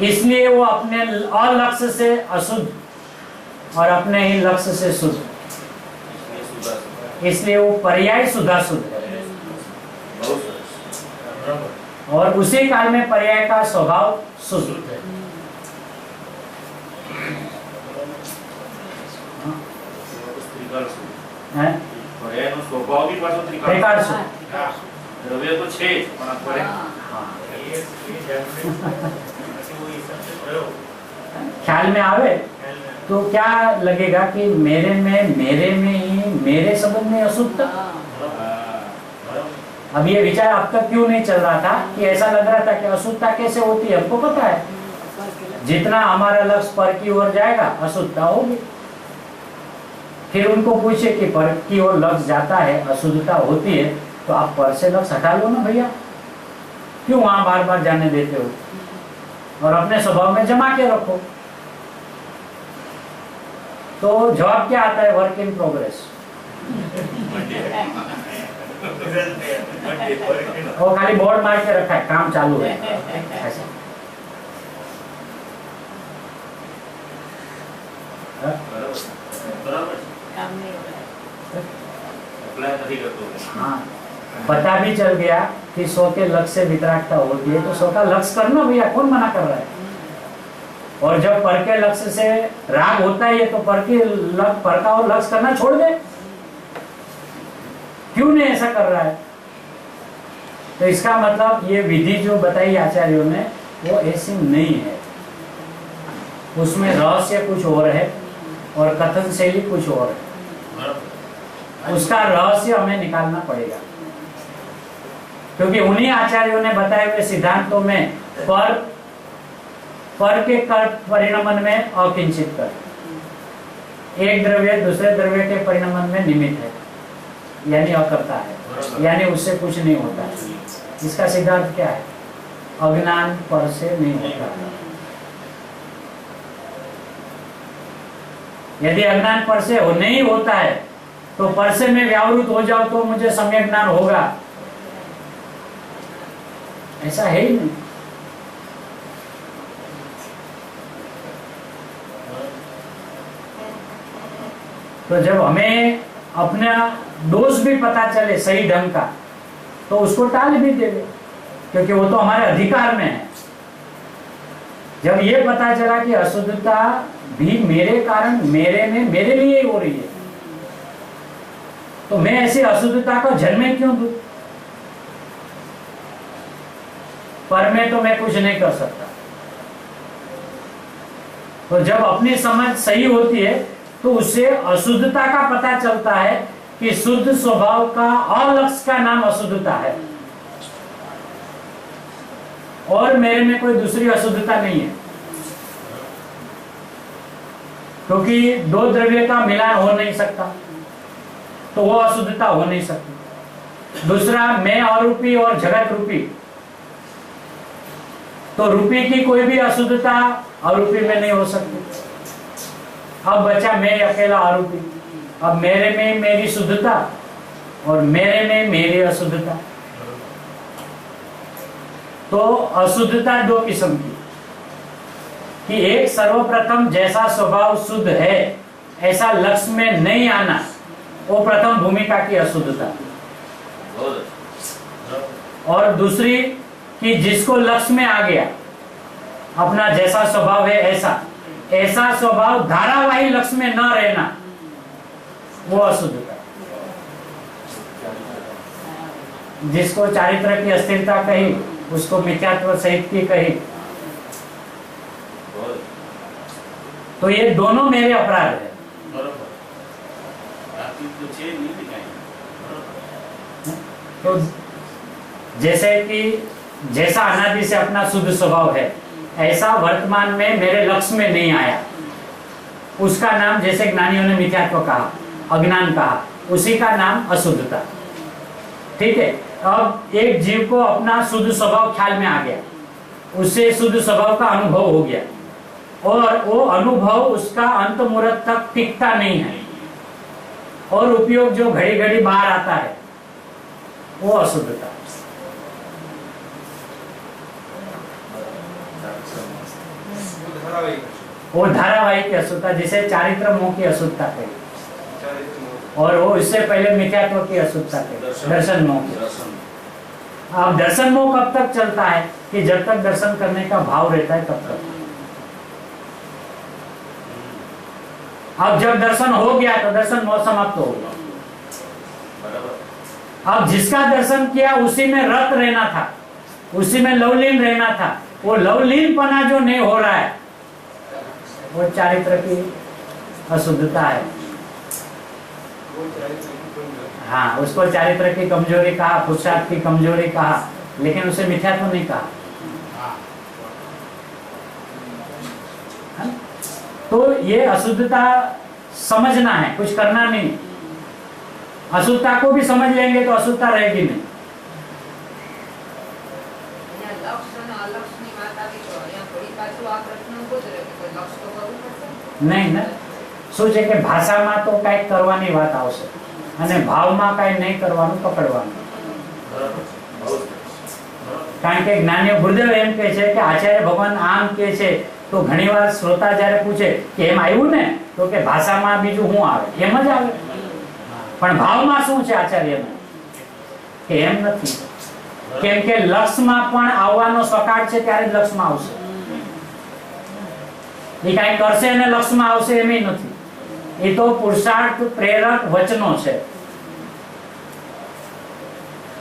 इसलिए वो अपने अलक्ष्य से अशुद्ध और अपने ही लक्ष्य से शुद्ध, इसलिए सुधा इसलिए वो पर्याय शुद्धाशुद्ध है। बहुत सरस। बराबर। और उसी काल में पर्याय का स्वभाव शुद्ध है। ત્રિકાળ શુદ્ધ. हैं? પર્યાયનો સ્વભાવ બી પાછો ત્રિકાળ. त्रिकाल शुद्ध। હા. દ્રવ્ય તો છે જ, પણ આ પર્યાય हाँ। ये जागृत પછી वो हिसाब से प्रयोग ख्याल में आवे ख्याल में तो क्या लगेगा कि मेरे में ही मेरे संबंध में अशुद्धता। હા. अब ये विचार अब तक क्यों नहीं चल रहा था कि ऐसा लग रहा था कि अशुद्धता कैसे होती है, हमको पता है जितना हमारा लक्ष्य पर की ओर जाएगा अशुद्धता होगी। फिर उनको पूछे कि पर की ओर लक्ष्य जाता है अशुद्धता होती है तो आप पर से लक्ष्य हटा लो ना भैया, क्यों वहां बार बार जाने देते हो और अपने स्वभाव में जमा के रखो। तो जवाब क्या आता है, वर्क इन प्रोग्रेस। वो खाली बोर्ड मार के रखा है, काम चालू है ऐसा। બરાબર. बराबर એપ્લાય નથી કરતો. हाँ, पता भी चल गया कि सो के लक्ष्य से वितरागता होती है तो सो का लक्ष्य करना भैया, कौन मना कर रहा है। और जब पर के लक्ष्य से राग होता है तो पर का और लक्ष्य करना छोड़ दे, क्यों नहीं ऐसा कर रहा है। तो इसका मतलब ये विधि जो बताई आचार्यों ने वो ऐसी नहीं है, उसमें रहस्य कुछ और है और कथन शैली कुछ और है। बराबर उसका रहस्य हमें निकालना पड़ेगा, क्योंकि उन्हीं आचार्यों ने बताए हुए सिद्धांतों में पर के कर परिणमन में अकिंचित कर, एक द्रव्य दूसरे द्रव्य के परिणमन में निमित्त है, यानी अकर्ता है, यानी उससे कुछ नहीं होता है। इसका सिद्धांत क्या है, अज्ञान पर से नहीं होता। यदि अज्ञान पर से नहीं होता है तो पर से में व्यावृत हो जाओ तो मुझे सम्यक ज्ञान होगा, ऐसा है ही नहीं। तो जब हमें अपना दोष भी पता चले सही ढंग का तो उसको टाल भी देंगे, क्योंकि वो तो हमारे अधिकार में है। जब ये पता चला कि अशुद्धता भी मेरे कारण मेरे में मेरे लिए ही हो रही है तो मैं ऐसी अशुद्धता को जन्मे क्यों दूं। पर में तो मैं कुछ नहीं कर सकता। तो जब अपनी समझ सही होती है तो उससे अशुद्धता का पता चलता है कि शुद्ध स्वभाव का अलक्ष्य का नाम अशुद्धता है और मेरे में कोई दूसरी अशुद्धता नहीं है, क्योंकि दो द्रव्य का मिलान हो नहीं सकता तो वो अशुद्धता हो नहीं सकती। दूसरा, मैं अरूपी और जगत रूपी, तो रूपी की कोई भी अशुद्धता अरूपी में नहीं हो सकती। अब बचा मैं अकेला आरोपी, अब मेरे में मेरी शुद्धता और मेरे में मेरी अशुद्धता। तो अशुद्धता दो किस्म की, कि एक सर्वप्रथम जैसा स्वभाव शुद्ध है ऐसा लक्ष्य में नहीं आना, वो प्रथम भूमिका की अशुद्धता। और दूसरी कि जिसको लक्ष्य में आ गया, अपना जैसा स्वभाव है ऐसा स्वभाव धारावाही लक्ष्य में न रहना, वो अशुद्धता। जिसको चारित्र की अस्थिरता कही, उसको मिथ्यात्व सहित की कही। तो ये दोनों मेरे अपराध है। तो जैसे कि जैसा अनादि से अपना शुद्ध स्वभाव है ऐसा वर्तमान में मेरे लक्ष्य में नहीं आया, उसका नाम, जैसे ज्ञानियों ने मिथ्यात्व कहा, अज्ञान कहा, उसी का नाम अशुद्धता। ठीक है। अब एक जीव को अपना शुद्ध स्वभाव ख्याल में आ गया, उससे शुद्ध स्वभाव का अनुभव हो गया और वो अनुभव उसका अंत मुहूर्त तक टिकता नहीं है और उपयोग जो घड़ी घड़ी बाहर आता है वो अशुद्धता। वो धारावाहिक अशुद्धता, जिसे चारित्र मोह की अशुद्धता कही, और वो इससे पहले मिथ्यात्व की अशुद्धता कही, दर्शन मोह की। अब दर्शन मोह कब तक चलता है कि जब तक दर्शन करने का भाव रहता है तब तक। अब जब दर्शन हो गया तो दर्शन मोह समाप्त हो गया। अब जिसका दर्शन किया उसी में रत रहना था, उसी में लवलीन रहना था, वो लवलीनपना जो नहीं हो रहा है वो चारित्र की अशुद्धता है। हाँ, उसको चारित्र की कमजोरी कहा, पुरुषार्थ की कमजोरी कहा, लेकिन उसे मिथ्यात्व नहीं कहा। तो ये अशुद्धता समझना है, कुछ करना नहीं। अशुद्धता को भी समझ लेंगे तो अशुद्धता रहेगी नहीं। નહીં ને, શું છે કે ભાષામાં તો કંઈક કરવાની વાત આવશે અને ભાવમાં કંઈ નહીં કરવાનું, પકડવાનું। કારણ કે જ્ઞાનીય ગુરુદેવ એમ કહે છે કે આચાર્ય ભગવાન આમ કહે છે તો ઘણીવાર શ્રોતા જ્યારે પૂછે કે એમ આવ્યું ને, તો કે ભાષામાં બીજું શું આવે, એમ જ આવે, પણ ભાવમાં શું છે આચાર્યને કે એમ નથી। કેમ કે લક્ષમાં પણ આવવાનો સકાળ છે ત્યારે જ લક્ષમાં આવશે। એ કઈ કરશે અને લક્ષમાં આવશે એમ નથી, એ તો પુરુષાર્થ પ્રેરક વચનો છે,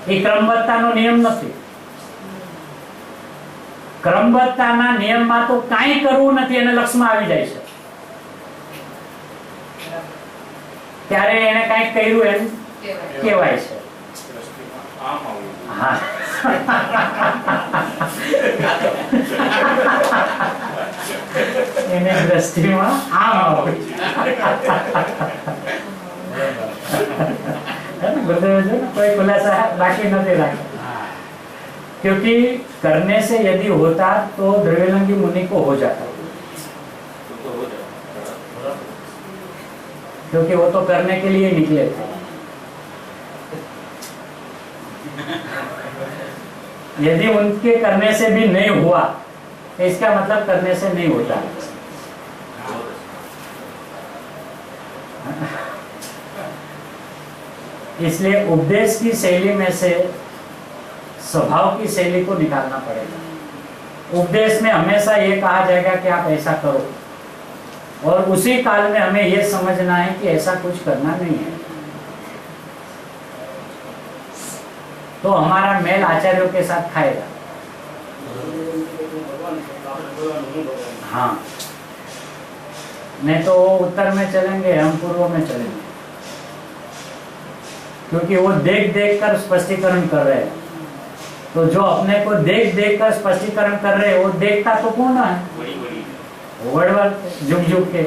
એ ક્રમબદ્ધતાનો નિયમ નથી। ક્રમબદ્ધતાના નિયમમાં તો કાંઈ કરવું નથી અને લક્ષમાં આવી જાય છે, ત્યારે એને કાંઈક કર્યું એમ કહેવાય છે। હા, એને દ્રષ્ટિમાં આમ આવે। गुरुदेव जो कोई खुलासा बाकी नहीं रखा, क्योंकि करने से यदि होता तो द्रव्यलिंगी मुनि को हो जाता, क्योंकि वो तो करने के लिए निकले थे। यदि उनके करने से भी नहीं हुआ तो इसका मतलब करने से नहीं होता। इसलिए उपदेश की शैली में से स्वभाव की शैली को निकालना पड़ेगा। उपदेश में हमेशा ये कहा जाएगा कि आप ऐसा करो, और उसी काल में हमें ये समझना है कि ऐसा कुछ करना नहीं है। तो हमारा मेल आचार्यों के साथ खाएगा। हाँ, नहीं तो वो उत्तर में चलेंगे, हम पूर्व में चलेंगे, क्योंकि वो देख देख कर स्पष्टीकरण कर रहे हैं। तो जो अपने को देख देख कर स्पष्टीकरण कर रहे हैं वो देखता तो कौन है, वड़वड़ झुक झुक के,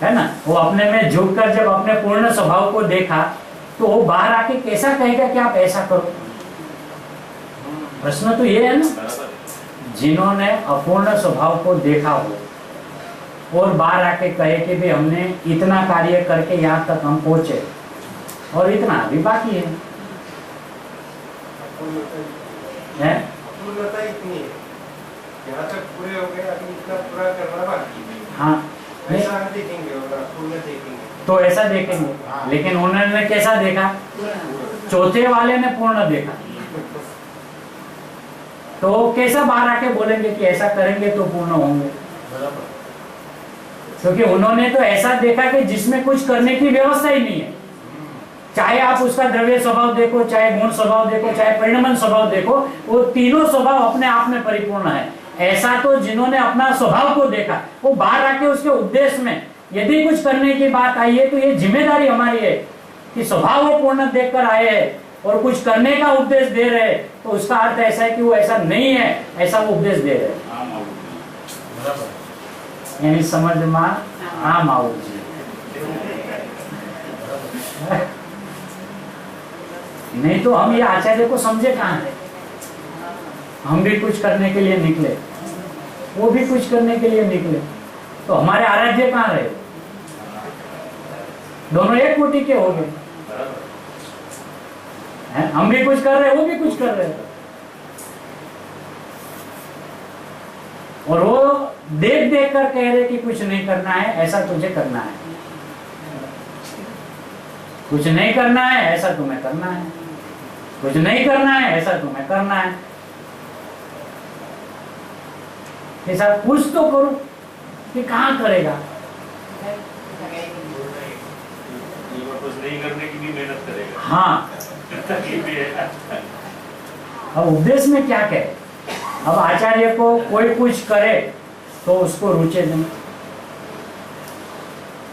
है ना। वो अपने में झुक कर जब अपने पूर्ण स्वभाव को देखा तो वो बाहर आके कैसा कहेगा कि आप ऐसा करो। प्रश्न तो ये है ना, जिन्होंने अपूर्ण स्वभाव को देखा हो और बाहर आके कहे कि भी हमने इतना कार्य करके यहाँ तक हम पहुंचे और इतना अभी बाकी है, अपूर्णता इतनी है, यहाँ तक पूरे हो गए, अभी इतना पूरा करना बाकी है। हाँ, ऐसा देखेंगे और अपूर्ण देखेंगे तो ऐसा देखेंगे, लेकिन उन्होंने कैसा देखा, चौथे वाले ने पूर्ण देखा, तो कैसा बाहर आके बोलेंगे कि ऐसा करेंगे तो पूर्ण होंगे। क्योंकि उन्होंने तो ऐसा देखा कि जिसमें कुछ करने की व्यवस्था ही नहीं है। चाहे आप उसका द्रव्य स्वभाव देखो, चाहे गुण स्वभाव देखो, चाहे परिणमन स्वभाव देखो, वो तीनों स्वभाव अपने आप में परिपूर्ण है। ऐसा तो जिन्होंने अपना स्वभाव को देखा, वो बाहर आके उसके उद्देश्य में यदि कुछ करने की बात आई है तो ये जिम्मेदारी हमारी है कि स्वभाव वो पूर्ण देखकर आए हैं और कुछ करने का उपदेश दे रहे हैं, तो उसका अर्थ ऐसा है कि वो ऐसा नहीं है, ऐसा वो उपदेश दे रहे हैं। यानी समझ में आम आओ जी। नहीं तो हम ये आचार्य को समझे कहाँ है। हम भी कुछ करने के लिए निकले, वो भी कुछ करने के लिए निकले, तो हमारे आराध्य कहाँ रहे, दोनों एक कोटि के हो गए। हम भी कुछ कर रहे हैं, वो भी कुछ कर रहे हैं, और वो देख देख कर कह रहे कि कुछ नहीं करना है, ऐसा तुझे करना है, कुछ नहीं करना है ऐसा तुम्हें करना है, कुछ नहीं करना है ऐसा तुम्हें करना है। ऐसा कुछ तो करो कि कहाँ करेगा। कुछ नहीं करने की भी मेहनत करेगा। हाँ, अब उपदेश में क्या कहे, अब आचार्य को कोई कुछ करे तो उसको रुचे नहीं,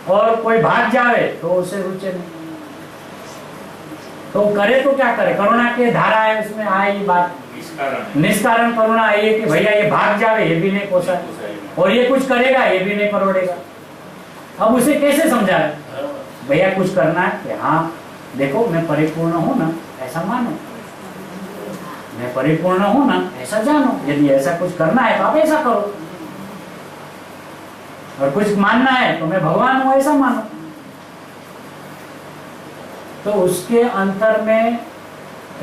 और कोई भाग जावे तो उसे रुचे नहीं, तो करे तो क्या करे। करुणा के धारा है उसमें आई बात, निष्कारण करुणा आई है कि भैया ये भाग जावे ये भी नहीं पोसाए, और ये कुछ करेगा ये भी नहीं परोड़ेगा। अब उसे कैसे समझाए, भैया कुछ करना है कि हाँ देखो मैं परिपूर्ण हूं ना ऐसा मानो, मैं परिपूर्ण हूं ना ऐसा जानो, यदि ऐसा कुछ करना है तो आप ऐसा करो, और कुछ मानना है तो मैं भगवान हूं ऐसा मानो। तो उसके अंतर में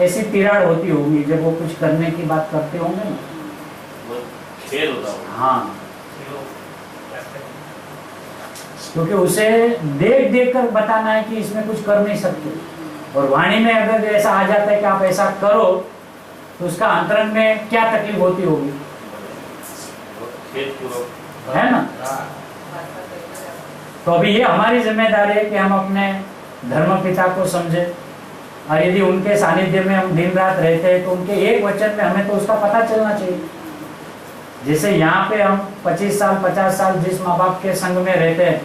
ऐसी तिराड़ होती होगी जब वो कुछ करने की बात करते होंगे ना, खेल होता होगा। हाँ, क्योंकि उसे देख देख कर बताना है कि इसमें कुछ कर नहीं सकते, और वाणी में अगर ऐसा आ जाता है कि आप ऐसा करो तो उसका अंतरंग में क्या तकलीफ होती होगी, है ना। तो अभी ये हमारी जिम्मेदारी है कि हम अपने धर्म पिता को समझे, और यदि उनके सानिध्य में हम दिन रात रहते हैं तो उनके एक वचन में हमें तो उसका पता चलना चाहिए। जैसे यहाँ पे हम 25 साल 50 साल जिस माँ बाप के संग में रहते हैं,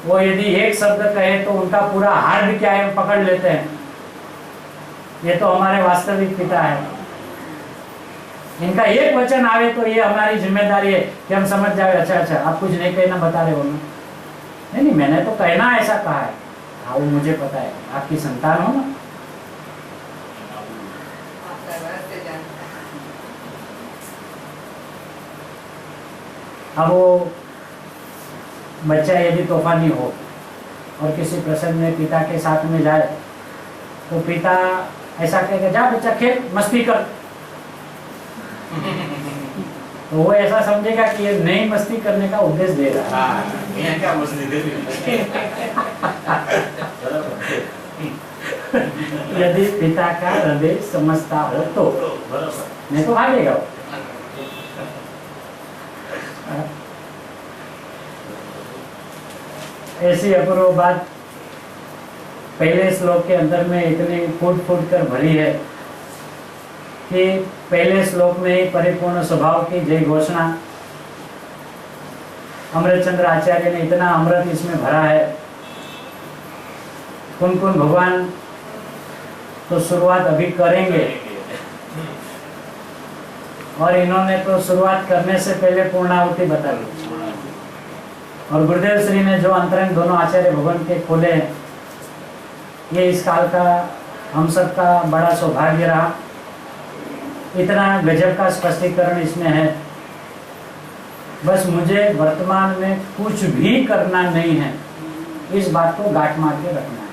वो यदि एक शब्द कहे तो उनका पूरा हार्द क्या है हम पकड़ लेते हैं। ये तो हमारे वास्तविक पिता है, इनका एक वचन आवे तो ये हमारी जिम्मेदारी है कि हम समझ जाए, अच्छा आप कुछ नहीं कहना बता रहे हो ना, नहीं मैंने तो कहना ऐसा कहा है, हाँ वो मुझे पता है, आपकी संतान हो ना। अब वो बच्चा यदि तूफानी हो और किसी प्रसंग में पिता के साथ में जाए तो पिता ऐसा कहेगा जा बच्चा खेल मस्ती कर, तो वो ऐसा समझेगा कि ये नई मस्ती करने का उपदेश दे रहा है। क्या मस्ती यदि पिता का हृदय समझता हो तो, नहीं तो भागेगा वो। ऐसी अपूर्व बात पहले श्लोक के अंदर में इतनी फूट फूट कर भरी है कि पहले श्लोक में ही परिपूर्ण स्वभाव की जय घोषणा, अमृतचंद्र आचार्य ने इतना अमृत इसमें भरा है। कौन कौन भगवान तो शुरुआत अभी करेंगे, और इन्होंने तो शुरुआत करने से पहले पूर्णाहुति बता दी, और गुरुदेव श्री ने जो अंतरंग दोनों आचार्य भगवान के खोले, ये इस काल का हम सब का बड़ा सौभाग्य रहा। इतना गजब का स्पष्टीकरण इसमें है। बस मुझे वर्तमान में कुछ भी करना नहीं है, इस बात को गांठ मार के रखना है,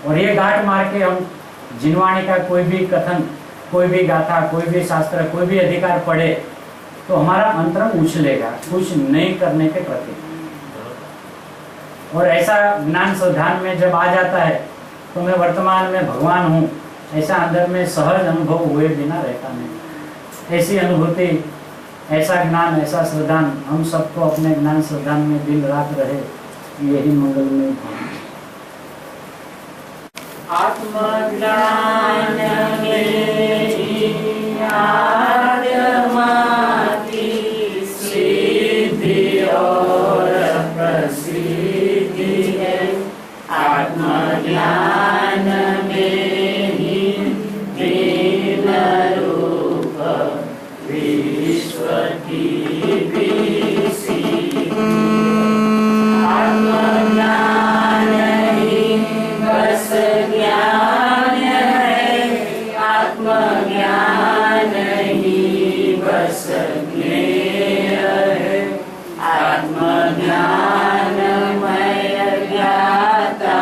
और ये गांठ मार के हम जिनवाणी का कोई भी कथन, कोई भी गाथा, कोई भी शास्त्र, कोई भी अधिकार पढ़े तो हमारा अंतरंग उछलेगा कुछ नहीं करने के प्रति। और ऐसा ज्ञान संधान में जब आ जाता है तो मैं वर्तमान में भगवान हूँ, ऐसा अंदर में सहज अनुभव हुए बिना रहता नहीं। ऐसी अनुभूति, ऐसा ज्ञान, ऐसा श्रद्धान हम सबको अपने ज्ञान श्रद्धान में दिन रात रहे, यही मंगलमय भाव। आत्मज्ञान सिद्धि और प्रसिद्धि है, आत्मज्ञान में ही दीन रूप विश्व की भी सिद्धि। आत्मज्ञान ही बस ज्ञान है, आत्मज्ञान ही बस ज्ञेय है, आत्मज्ञान मय ज्ञाता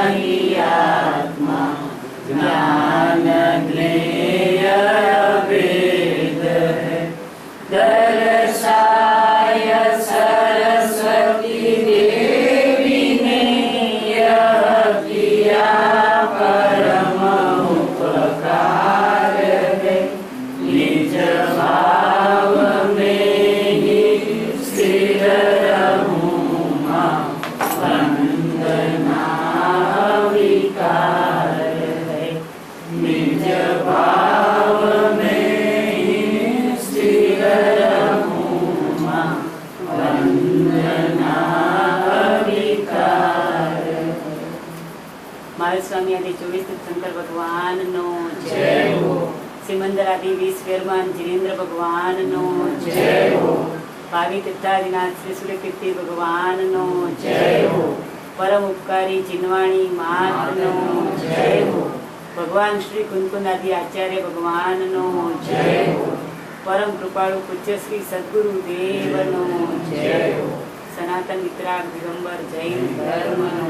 ही आत्मा ज्ञान ज्ञेय वेद है। दर्शा સ્વામી આદિ 24 તીર્થંકર ભગવાનનો જય જય હો. સિમંદર આદિ 20 વેરમાન જીનેન્દ્ર ભગવાનનો જય જય હો. ભાવિ તીર્થાદિનાથ શ્રી સૂર્યકીર્તિ ભગવાનનો જય જય હો. પરમ ઉપકારી ચિન્વાણી માતનો જય હો ભગવાન શ્રી કુંકુનાદિ આચાર્ય ભગવાનનો જય હો પરમ કૃપાળુ પૂજ્ય શ્રી સદગુરુ દેવનો જય હો સનાતન વિતરાગ દિગંબર જૈન ધર્મનો